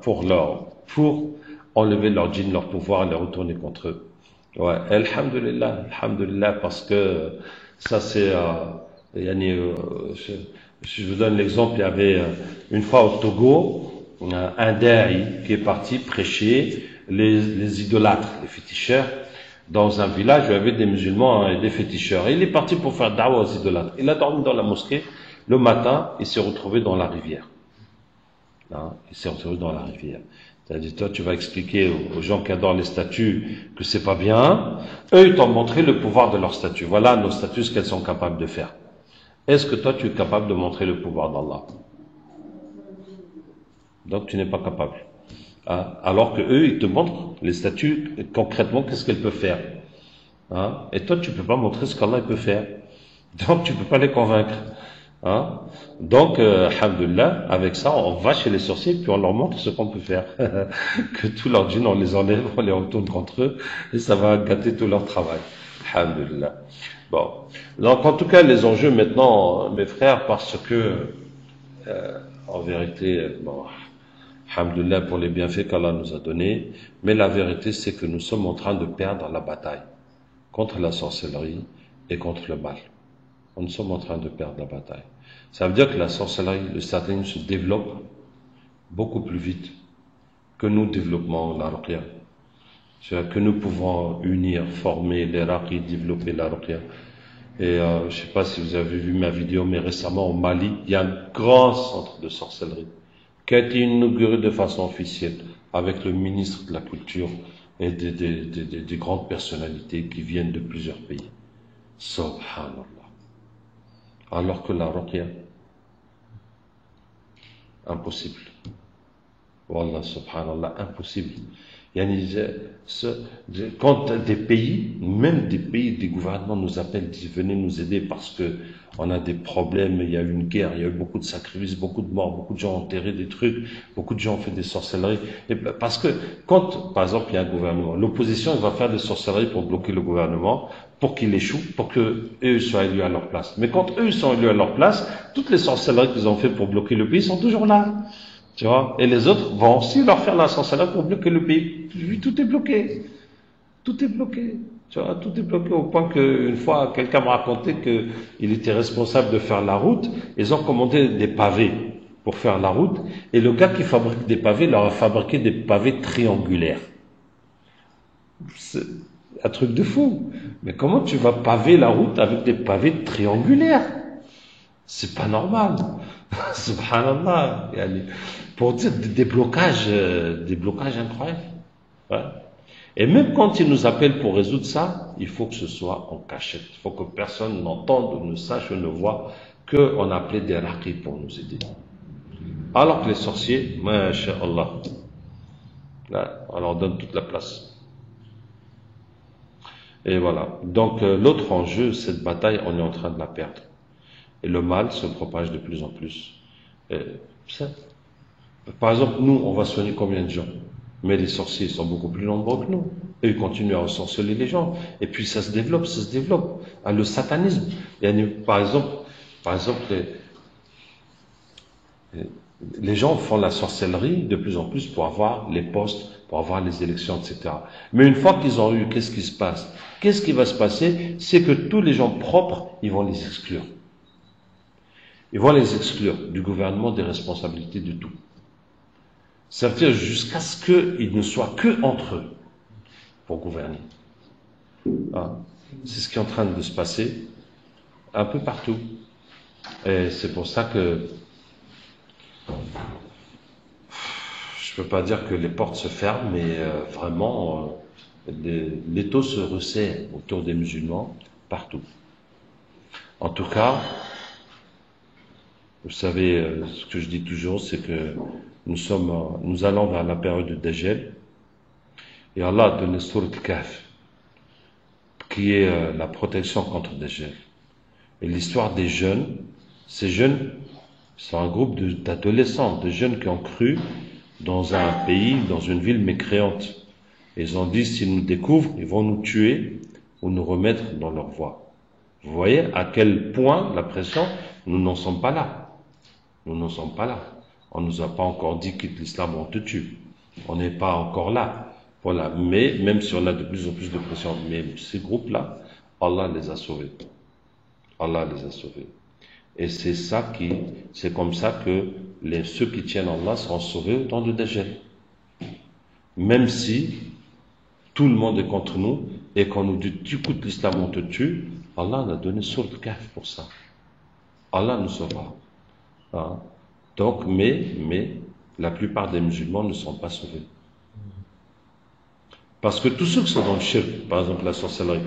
pour enlever leur djinn, leur pouvoir, et les retourner contre eux. Ouais, alhamdulillah, parce que ça c'est Si je vous donne l'exemple, il y avait une fois au Togo, un da'i qui est parti prêcher les idolâtres, les féticheurs, dans un village où il y avait des musulmans et des féticheurs. Et il est parti pour faire da'wah aux idolâtres. Il a dormi dans la mosquée. Le matin, il s'est retrouvé dans la rivière. Hein, il s'est retrouvé dans la rivière. C'est-à-dire, toi, tu vas expliquer aux gens qui adorent les statues que c'est pas bien. Eux, ils t'ont montré le pouvoir de leurs statues. Voilà nos statues, ce qu'elles sont capables de faire. Est-ce que toi, tu es capable de montrer le pouvoir d'Allah? Donc, tu n'es pas capable. Hein? Alors que eux, ils te montrent les statues, concrètement, qu'est-ce qu'elles peuvent faire. Hein? Et toi, tu peux pas montrer ce qu'Allah peut faire. Donc, tu peux pas les convaincre. Hein? Donc, alhamdoulilah, avec ça, on va chez les sorciers, puis on leur montre ce qu'on peut faire. Que tous leurs djinns, on les enlève, on les retourne contre eux, et ça va gâter tout leur travail. Alhamdoulilah. Bon. Donc, en tout cas, les enjeux maintenant, mes frères, parce que, en vérité, bon, alhamdoulilah pour les bienfaits qu'Allah nous a donnés, mais la vérité, c'est que nous sommes en train de perdre la bataille contre la sorcellerie et contre le mal. Nous sommes en train de perdre la bataille. Ça veut dire que la sorcellerie, le satanisme se développe beaucoup plus vite que nous développons la ruqya. C'est-à-dire que nous pouvons unir, former les raqis, développer la ruqya. Et je ne sais pas si vous avez vu ma vidéo, mais récemment au Mali, il y a un grand centre de sorcellerie qui a été inauguré de façon officielle avec le ministre de la Culture et des grandes personnalités qui viennent de plusieurs pays. Subhanallah. Alors que la ruqya, impossible. Wallah, subhanallah, impossible. Quand des pays, même des pays, des gouvernements nous appellent, disent venez nous aider parce que on a des problèmes, il y a eu une guerre, il y a eu beaucoup de sacrifices, beaucoup de morts, beaucoup de gens ont enterré des trucs, beaucoup de gens ont fait des sorcelleries. Et parce que quand, par exemple, il y a un gouvernement, l'opposition va faire des sorcelleries pour bloquer le gouvernement, pour qu'il échoue, pour que eux soient élus à leur place. Mais quand eux sont élus à leur place, toutes les sorcelleries qu'ils ont fait pour bloquer le pays sont toujours là. Tu vois, et les autres vont aussi leur faire la sorcellerie pour bloquer le pays. Tout est bloqué. Tout est bloqué. Tu vois, tout est bloqué au point qu'une fois, quelqu'un m'a raconté qu'il était responsable de faire la route. Ils ont commandé des pavés pour faire la route. Et le gars qui fabrique des pavés leur a fabriqué des pavés triangulaires. C'est un truc de fou. Mais comment tu vas paver la route avec des pavés triangulaires? C'est pas normal. Subhanallah. Pour dire des blocages incroyables. Ouais. Et même quand ils nous appellent pour résoudre ça, il faut que ce soit en cachette. Il faut que personne n'entende, ne sache ou ne voit qu'on appelait des raqis pour nous aider. Alors que les sorciers, masha'Allah, là, on leur donne toute la place. Et voilà. Donc l'autre enjeu, cette bataille, on est en train de la perdre. Et le mal se propage de plus en plus. Par exemple, nous, on va soigner combien de gens? Mais les sorciers sont beaucoup plus nombreux que nous. Et ils continuent à ensorceler les gens. Et puis ça se développe. Ah, le satanisme. Par exemple, les gens font la sorcellerie de plus en plus pour avoir les postes, pour avoir les élections, etc. Mais une fois qu'ils ont eu, qu'est-ce qui se passe? Qu'est-ce qui va se passer? C'est que tous les gens propres, ils vont les exclure. Ils vont les exclure du gouvernement, des responsabilités, de tout. C'est-à-dire jusqu'à ce qu'ils ne soient que entre eux pour gouverner. Ah, c'est ce qui est en train de se passer un peu partout. Et c'est pour ça que je peux pas dire que les portes se ferment, mais vraiment l'étau se resserre autour des musulmans partout. En tout cas, vous savez, ce que je dis toujours, c'est que nous allons vers la période de Dajjal, et Allah a donné Surat Al-Kahf, qui est la protection contre Dajjal. Et l'histoire des jeunes, ces jeunes sont un groupe d'adolescents, de jeunes qui ont cru dans un pays, dans une ville mécréante. Et ils ont dit, s'ils nous découvrent, ils vont nous tuer ou nous remettre dans leur voie. Vous voyez à quel point la pression, nous n'en sommes pas là. Nous n'en sommes pas là. On nous a pas encore dit quitte l'islam, on te tue. On n'est pas encore là. Voilà. Mais, même si on a de plus en plus de pression, mais ces groupes-là, Allah les a sauvés. Allah les a sauvés. Et c'est comme ça que ceux qui tiennent Allah seront sauvés au temps de Dajjal. Même si tout le monde est contre nous et qu'on nous dit tu coûtes l'islam, on te tue, Allah a donné sourate Kahf pour ça. Allah nous sauvera. Hein? Donc, mais la plupart des musulmans ne sont pas sauvés. Parce que tous ceux qui sont dans le shirk, par exemple la sorcellerie,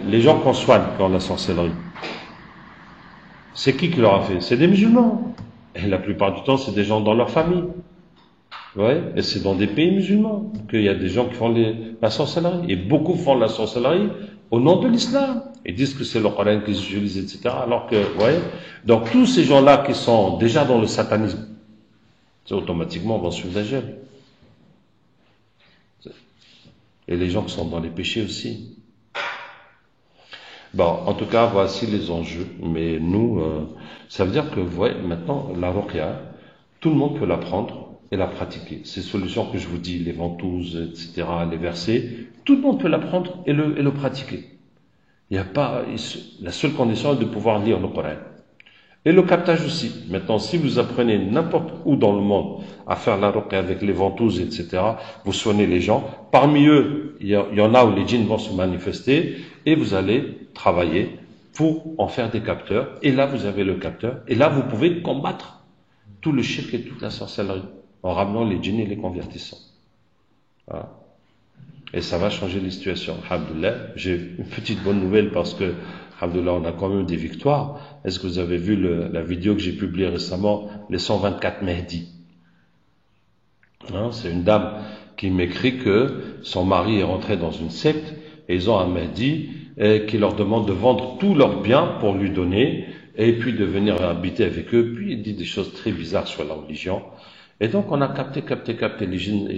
les gens qu'on soigne qui ont la sorcellerie, c'est qui leur a fait? C'est des musulmans. Et la plupart du temps, c'est des gens dans leur famille. Ouais, et c'est dans des pays musulmans qu'il y a des gens qui font la sorcellerie. Et beaucoup font la sorcellerie au nom de l'islam. Ils disent que c'est le Coran qu'ils utilisent, etc. Alors que, ouais, donc tous ces gens-là qui sont déjà dans le satanisme, c'est automatiquement vont suivre Dajjal. Et les gens qui sont dans les péchés aussi. Bon, en tout cas, voici les enjeux. Mais nous, ça veut dire que, ouais, maintenant, la ruqya, tout le monde peut la prendre et la pratiquer. Ces solutions que je vous dis, les ventouses, etc., les versets, tout le monde peut la prendre et le pratiquer. Il n'y a pas, la seule condition est de pouvoir lire le Coran. Et le captage aussi. Maintenant, si vous apprenez n'importe où dans le monde à faire la ruqya avec les ventouses, etc., vous soignez les gens. Parmi eux, il y en a où les djinns vont se manifester et vous allez travailler pour en faire des capteurs. Et là, vous avez le capteur. Et là, vous pouvez combattre tout le shirk et toute la sorcellerie en ramenant les djinns et les convertissant. Voilà. Et ça va changer les situations. Alhamdoulilah. J'ai une petite bonne nouvelle parce que, alhamdoulilah, on a quand même des victoires. Est-ce que vous avez vu la vidéo que j'ai publiée récemment, les 124 Mehdi? Hein, c'est une dame qui m'écrit que son mari est rentré dans une secte et ils ont un Mehdi qui leur demande de vendre tous leurs biens pour lui donner et puis de venir habiter avec eux. Puis il dit des choses très bizarres sur la religion. Et donc on a capté les jeunes,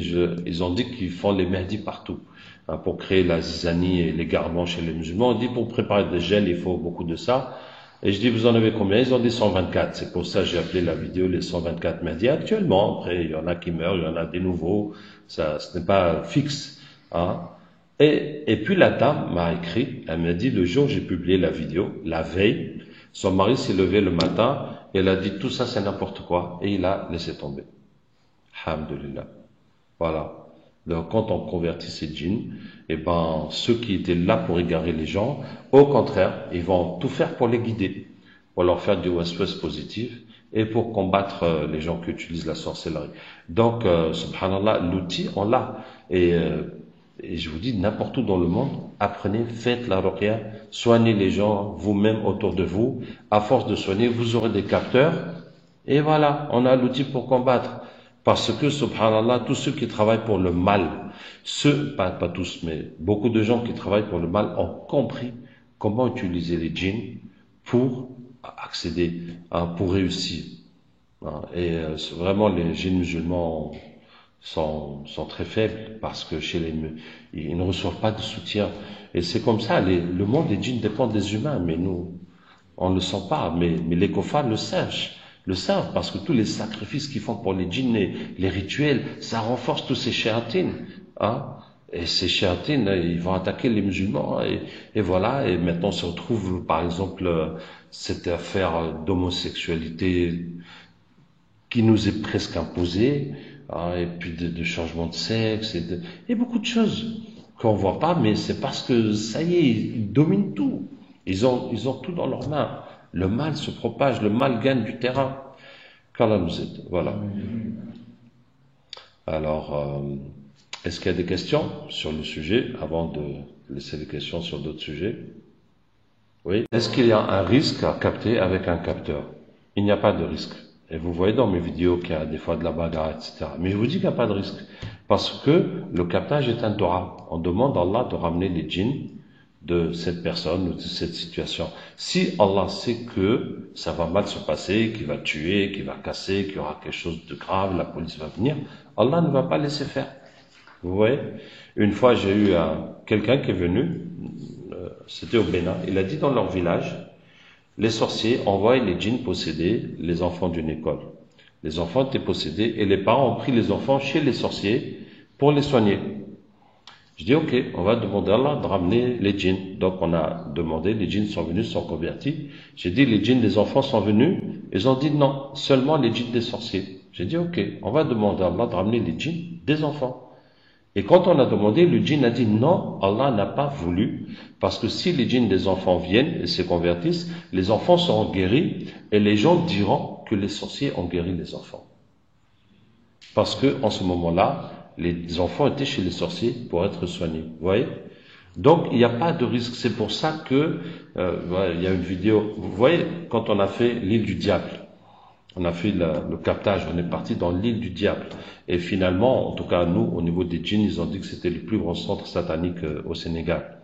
ils ont dit qu'ils font les Mehdi partout, hein, pour créer la zizanie et les garments chez les musulmans. On dit pour préparer des gels, il faut beaucoup de ça. Et je dis, vous en avez combien? Ils ont dit 124. C'est pour ça que j'ai appelé la vidéo les 124 Mehdi. Actuellement, après, il y en a qui meurent, il y en a des nouveaux. Ça, ce n'est pas fixe, hein. Et puis la dame m'a écrit, elle m'a dit, le jour où j'ai publié la vidéo, la veille, son mari s'est levé le matin, et elle a dit, tout ça c'est n'importe quoi, et il a laissé tomber. Alhamdulillah. Voilà. Donc, quand on convertit ces djinns, eh ben, ceux qui étaient là pour égarer les gens, au contraire, ils vont tout faire pour les guider, pour leur faire du waswas positif et pour combattre les gens qui utilisent la sorcellerie. Donc, subhanallah, l'outil, on l'a. Et je vous dis, n'importe où dans le monde, apprenez, faites la ruqya, soignez les gens vous-même autour de vous. À force de soigner, vous aurez des capteurs. Et voilà, on a l'outil pour combattre. Parce que, subhanallah, tous ceux qui travaillent pour le mal, pas tous, mais beaucoup de gens qui travaillent pour le mal ont compris comment utiliser les djinns pour accéder, hein, pour réussir. Hein. Et vraiment, les djinns musulmans sont très faibles parce que ils ne reçoivent pas de soutien. Et c'est comme ça, le monde des djinns dépend des humains, mais nous, on ne le sent pas, mais les kuffars le savent parce que tous les sacrifices qu'ils font pour les djinns, les rituels, ça renforce tous ces shéatines, hein. Et ces shéatines, ils vont attaquer les musulmans, et voilà, et maintenant on se retrouve, par exemple, cette affaire d'homosexualité qui nous est presque imposée, hein, et puis de changement de sexe, et beaucoup de choses qu'on voit pas, mais c'est parce que, ça y est, ils dominent tout. Ils ont tout dans leurs mains. Le mal se propage, le mal gagne du terrain. Qu'Allah nous aide. Voilà. Alors, est-ce qu'il y a des questions sur le sujet avant de laisser des questions sur d'autres sujets? Oui. Est-ce qu'il y a un risque à capter avec un capteur? Il n'y a pas de risque. Et vous voyez dans mes vidéos qu'il y a des fois de la bagarre, etc. Mais je vous dis qu'il n'y a pas de risque. Parce que le captage est un dua. On demande à Allah de ramener les djinns de cette personne ou de cette situation. Si Allah sait que ça va mal se passer, qu'il va tuer, qu'il va casser, qu'il y aura quelque chose de grave, la police va venir, Allah ne va pas laisser faire. Vous voyez? Une fois, j'ai eu quelqu'un qui est venu, c'était au Bénin, il a dit dans leur village, les sorciers envoient les djinns posséder les enfants d'une école. Les enfants étaient possédés et les parents ont pris les enfants chez les sorciers pour les soigner. Je dis, ok, on va demander à Allah de ramener les djinns. Donc on a demandé, les djinns sont venus, sont convertis. J'ai dit, les djinns des enfants sont venus. Ils ont dit non, seulement les djinns des sorciers. J'ai dit, ok, on va demander à Allah de ramener les djinns des enfants. Et quand on a demandé, le djinn a dit non, Allah n'a pas voulu, parce que si les djinns des enfants viennent et se convertissent, les enfants seront guéris et les gens diront que les sorciers ont guéri les enfants. Parce que en ce moment-là, les enfants étaient chez les sorciers pour être soignés. Vous voyez? Donc il n'y a pas de risque. C'est pour ça que il y a une vidéo. Vous voyez, quand on a fait l'île du diable, on a fait le captage, on est parti dans l'île du diable. Et finalement, en tout cas nous, au niveau des djinns, ils ont dit que c'était le plus grand centre satanique au Sénégal.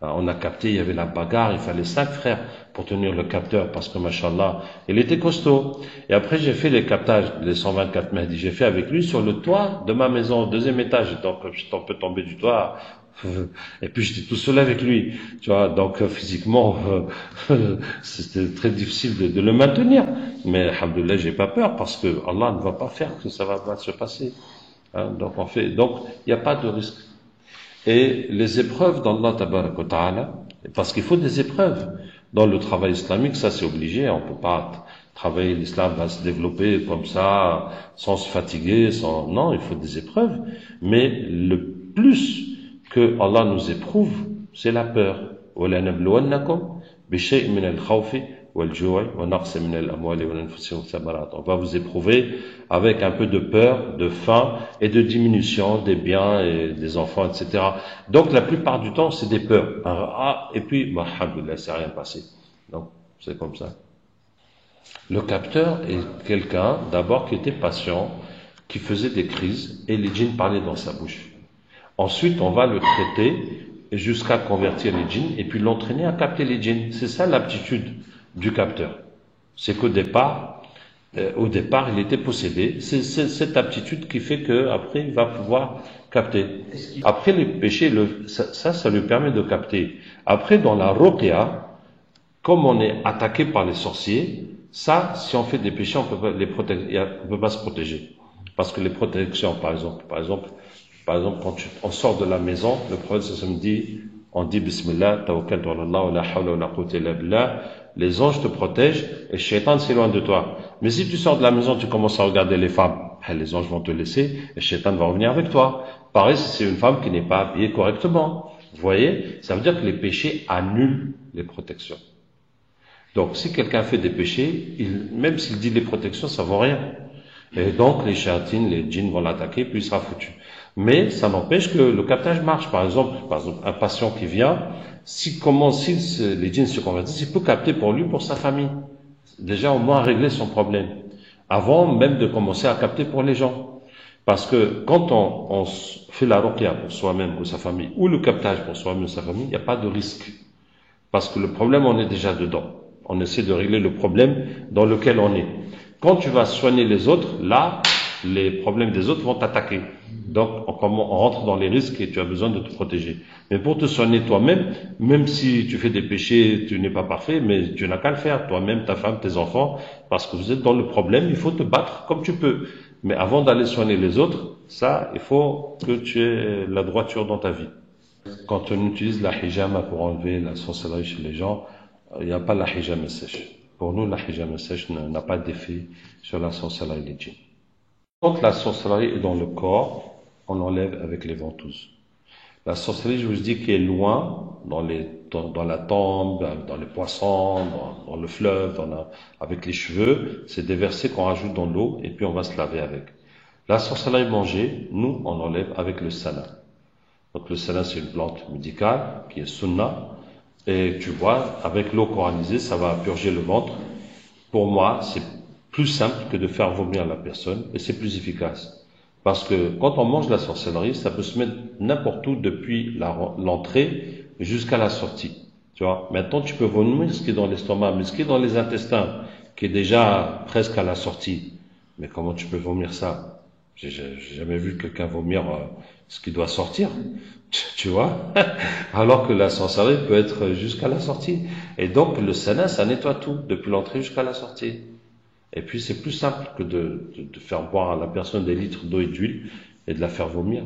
On a capté, il y avait la bagarre, il fallait 5 frères pour tenir le capteur, parce que, machallah, il était costaud. Et après, j'ai fait les captages, les 124 mètres, j'ai fait avec lui sur le toit de ma maison, au 2e étage. Donc, j'étais un peu tombé du toit, et puis j'étais tout seul avec lui. Tu vois, donc, physiquement, c'était très difficile de le maintenir. Mais, alhamdoulilah, j'ai pas peur, parce que Allah ne va pas faire que ça va se passer. Hein, donc, il n'y a pas de risque. Et les épreuves d'Allah tabaraka wa ta'ala, parce qu'il faut des épreuves. Dans le travail islamique, ça c'est obligé, on peut pas travailler, l'islam va se développer comme ça, sans se fatiguer, non, il faut des épreuves. Mais le plus que Allah nous éprouve, c'est la peur. وَلَنَبْلُوَنَّكُمْ بِشَيْءٍ مِنَ الْخَوْفِ وَالْجُوعِ وَنَقْصٍ مِنَ الْأَمْوَالِ وَالْأَنْفُسِ وَالثَّمَرَاتِ. On va vous éprouver avec un peu de peur, de faim et de diminution des biens et des enfants, etc. Donc la plupart du temps, c'est des peurs. Et puis, alhamdoulilah, c'est rien passé. Donc, c'est comme ça. Le capteur est quelqu'un, d'abord, qui était patient, qui faisait des crises, et les djinns parlaient dans sa bouche. Ensuite, on va le traiter jusqu'à convertir les djinns, et puis l'entraîner à capter les djinns. C'est ça l'aptitude du capteur. C'est qu'au départ, il était possédé. C'est cette aptitude qui fait qu'après, il va pouvoir capter. Après les péchés, ça lui permet de capter. Après, dans la ruqya, comme on est attaqué par les sorciers, ça, si on fait des péchés, on peut pas se protéger. Parce que les protections, par exemple, quand on sort de la maison, le prophète ça me dit, on dit Bismillah, tawakkaltu ala Allah, wa la hawla wa la quwwata illa billah. Les anges te protègent et le shaitan s'éloigne de toi. Mais si tu sors de la maison, tu commences à regarder les femmes, les anges vont te laisser et le shaitan va revenir avec toi. Pareil, si c'est une femme qui n'est pas habillée correctement. Vous voyez, ça veut dire que les péchés annulent les protections. Donc, si quelqu'un fait des péchés, même s'il dit les protections, ça vaut rien. Et donc, les shayatines, les djinns vont l'attaquer, puis il sera foutu. Mais ça n'empêche que le captage marche. Par exemple, un patient qui vient, si les djinns se convertissent, il peut capter pour lui, pour sa famille. Déjà, au moins, régler son problème. Avant même de commencer à capter pour les gens. Parce que quand on fait la ruqya pour soi-même ou sa famille, ou le captage pour soi-même ou sa famille, il n'y a pas de risque. Parce que le problème, on est déjà dedans. On essaie de régler le problème dans lequel on est. Quand tu vas soigner les autres, là, les problèmes des autres vont t'attaquer. Donc, on rentre dans les risques et tu as besoin de te protéger. Mais pour te soigner toi-même, même si tu fais des péchés, tu n'es pas parfait, mais tu n'as qu'à le faire, toi-même, ta femme, tes enfants, parce que vous êtes dans le problème, il faut te battre comme tu peux. Mais avant d'aller soigner les autres, ça, il faut que tu aies la droiture dans ta vie. Quand on utilise la hijama pour enlever la sorcellerie chez les gens, il n'y a pas la hijama sèche. Pour nous, la hijama sèche n'a pas d'effet sur la sorcellerie et les djinns. Quand la sorcellerie est dans le corps, on enlève avec les ventouses. La sorcellerie, je vous dis, qui est loin, dans la tombe, dans les poissons, dans le fleuve, avec les cheveux, c'est des versets qu'on rajoute dans l'eau et puis on va se laver avec. La sorcellerie mangée, nous, on enlève avec le sana. Donc le sana, c'est une plante médicale qui est sunna. Et tu vois, avec l'eau coranisée, ça va purger le ventre. Pour moi, c'est plus simple que de faire vomir la personne et c'est plus efficace. Parce que quand on mange la sorcellerie, ça peut se mettre n'importe où depuis l'entrée jusqu'à la sortie. Tu vois, maintenant tu peux vomir ce qui est dans l'estomac, mais ce qui est dans les intestins, qui est déjà presque à la sortie. Mais comment tu peux vomir ça? J'ai jamais vu quelqu'un vomir ce qui doit sortir. Tu vois? Alors que la sorcellerie peut être jusqu'à la sortie. Et donc le sana, ça nettoie tout, depuis l'entrée jusqu'à la sortie. Et puis c'est plus simple que de faire boire à la personne des litres d'eau et d'huile et de la faire vomir.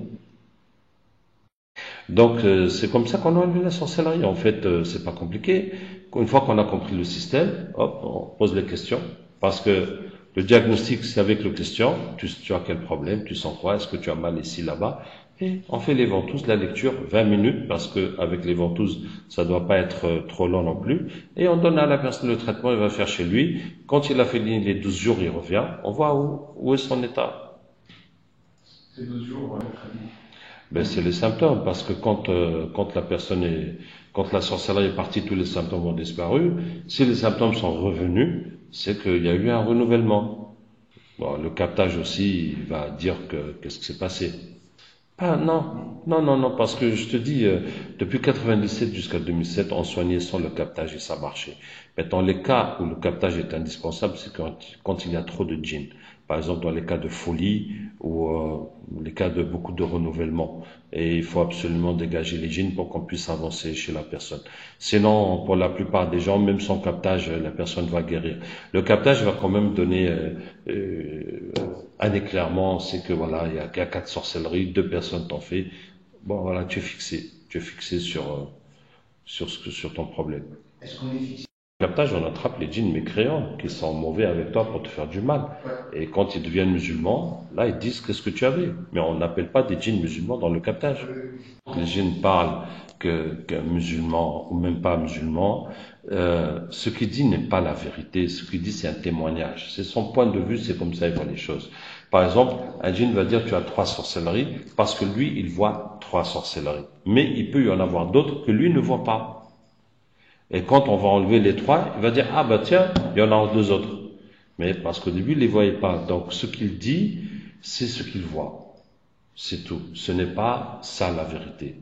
Donc c'est comme ça qu'on a enlevé la sorcellerie. En fait, c'est pas compliqué. Une fois qu'on a compris le système, hop, on pose les questions. Parce que le diagnostic, c'est avec les questions. Tu as quel problème, tu sens quoi, est-ce que tu as mal ici, là-bas. Et on fait les ventouses, la lecture, 20 minutes, parce que avec les ventouses, ça doit pas être trop long non plus. Et on donne à la personne le traitement, il va faire chez lui. Quand il a fait les 12 jours, il revient. On voit où est son état. Ces 12 jours, ouais. Ben, c'est les symptômes, parce que quand quand la sorcellerie est partie, tous les symptômes ont disparu. Si les symptômes sont revenus, c'est qu'il y a eu un renouvellement. Bon, le captage aussi, il va dire qu'est-ce qui s'est passé. Ah non, parce que je te dis, depuis 97 jusqu'à 2007, on soignait sans le captage et ça marchait. Maintenant, les cas où le captage est indispensable, c'est quand il y a trop de djinns. Par exemple, dans les cas de folie ou les cas de beaucoup de renouvellement. Et il faut absolument dégager les djinns pour qu'on puisse avancer chez la personne. Sinon, pour la plupart des gens, même sans captage, la personne va guérir. Le captage va quand même donner un éclairement, c'est que voilà, il y a 4 sorcelleries, 2 personnes t'ont fait. Bon, voilà, tu es fixé sur ton problème. Est-ce qu'on est fixé? Captage, on attrape les djinns mécréants qui sont mauvais avec toi pour te faire du mal. Et quand ils deviennent musulmans, là, ils disent qu'est-ce que tu avais. Mais on n'appelle pas des djinns musulmans dans le captage. Les djinns parlent que musulmans ou même pas musulmans, ce qu'il dit n'est pas la vérité. Ce qu'il dit, c'est un témoignage. C'est son point de vue, c'est comme ça il voit les choses. Par exemple, un djinn va dire tu as 3 sorcelleries parce que lui, il voit 3 sorcelleries. Mais il peut y en avoir d'autres que lui ne voit pas. Et quand on va enlever les 3, il va dire, ah bah tiens, il y en a 2 autres. Mais parce qu'au début, il ne les voyait pas. Donc ce qu'il dit, c'est ce qu'il voit. C'est tout. Ce n'est pas ça la vérité.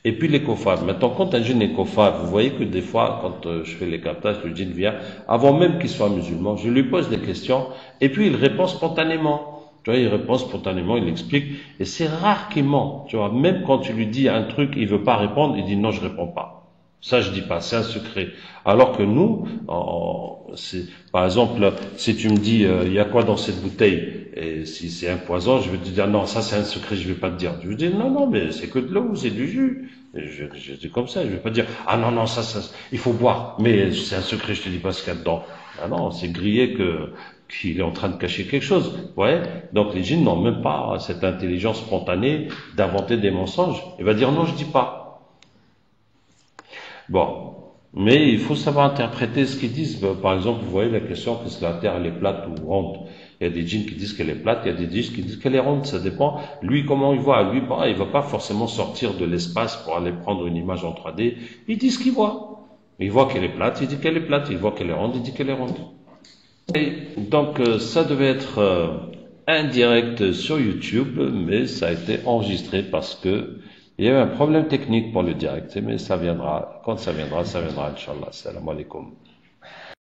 Et puis les kofars. Maintenant, quand un djinn est kofar, vous voyez que des fois, quand je fais les captages, le djinn vient, avant même qu'il soit musulman, je lui pose des questions, et puis il répond spontanément. Tu vois, il répond spontanément, il explique, et c'est rare qu'il ment. Tu vois, même quand tu lui dis un truc, il veut pas répondre, il dit non, je réponds pas. Ça, je dis pas, c'est un secret. Alors que nous, par exemple, si tu me dis, il y a quoi dans cette bouteille, et si c'est un poison, je vais te dire, non, ça c'est un secret, je vais pas te dire. Je vais te dire, non, mais c'est que de l'eau, c'est du jus. Et je dis comme ça, je vais pas te dire, ah non, ça, il faut boire, mais c'est un secret, je te dis pas ce qu'il y a dedans. Ah non, c'est grillé qu'il est en train de cacher quelque chose. Ouais. Donc les djinns n'ont même pas cette intelligence spontanée d'inventer des mensonges. Il va dire, non, je dis pas. Bon, mais il faut savoir interpréter ce qu'ils disent. Par exemple, vous voyez la question que si la Terre elle est plate ou ronde. Il y a des djinns qui disent qu'elle est plate, il y a des djinns qui disent qu'elle est ronde. Ça dépend. Lui, comment il voit. Lui, il va pas forcément sortir de l'espace pour aller prendre une image en 3D. Il dit ce qu'il voit. Il voit qu'elle est plate, il dit qu'elle est plate. Il voit qu'elle est ronde, il dit qu'elle est ronde. Et donc, ça devait être indirect sur YouTube, mais ça a été enregistré parce que il y avait un problème technique pour le direct, mais ça viendra. Quand ça viendra, Inch'Allah. Salam alaikum.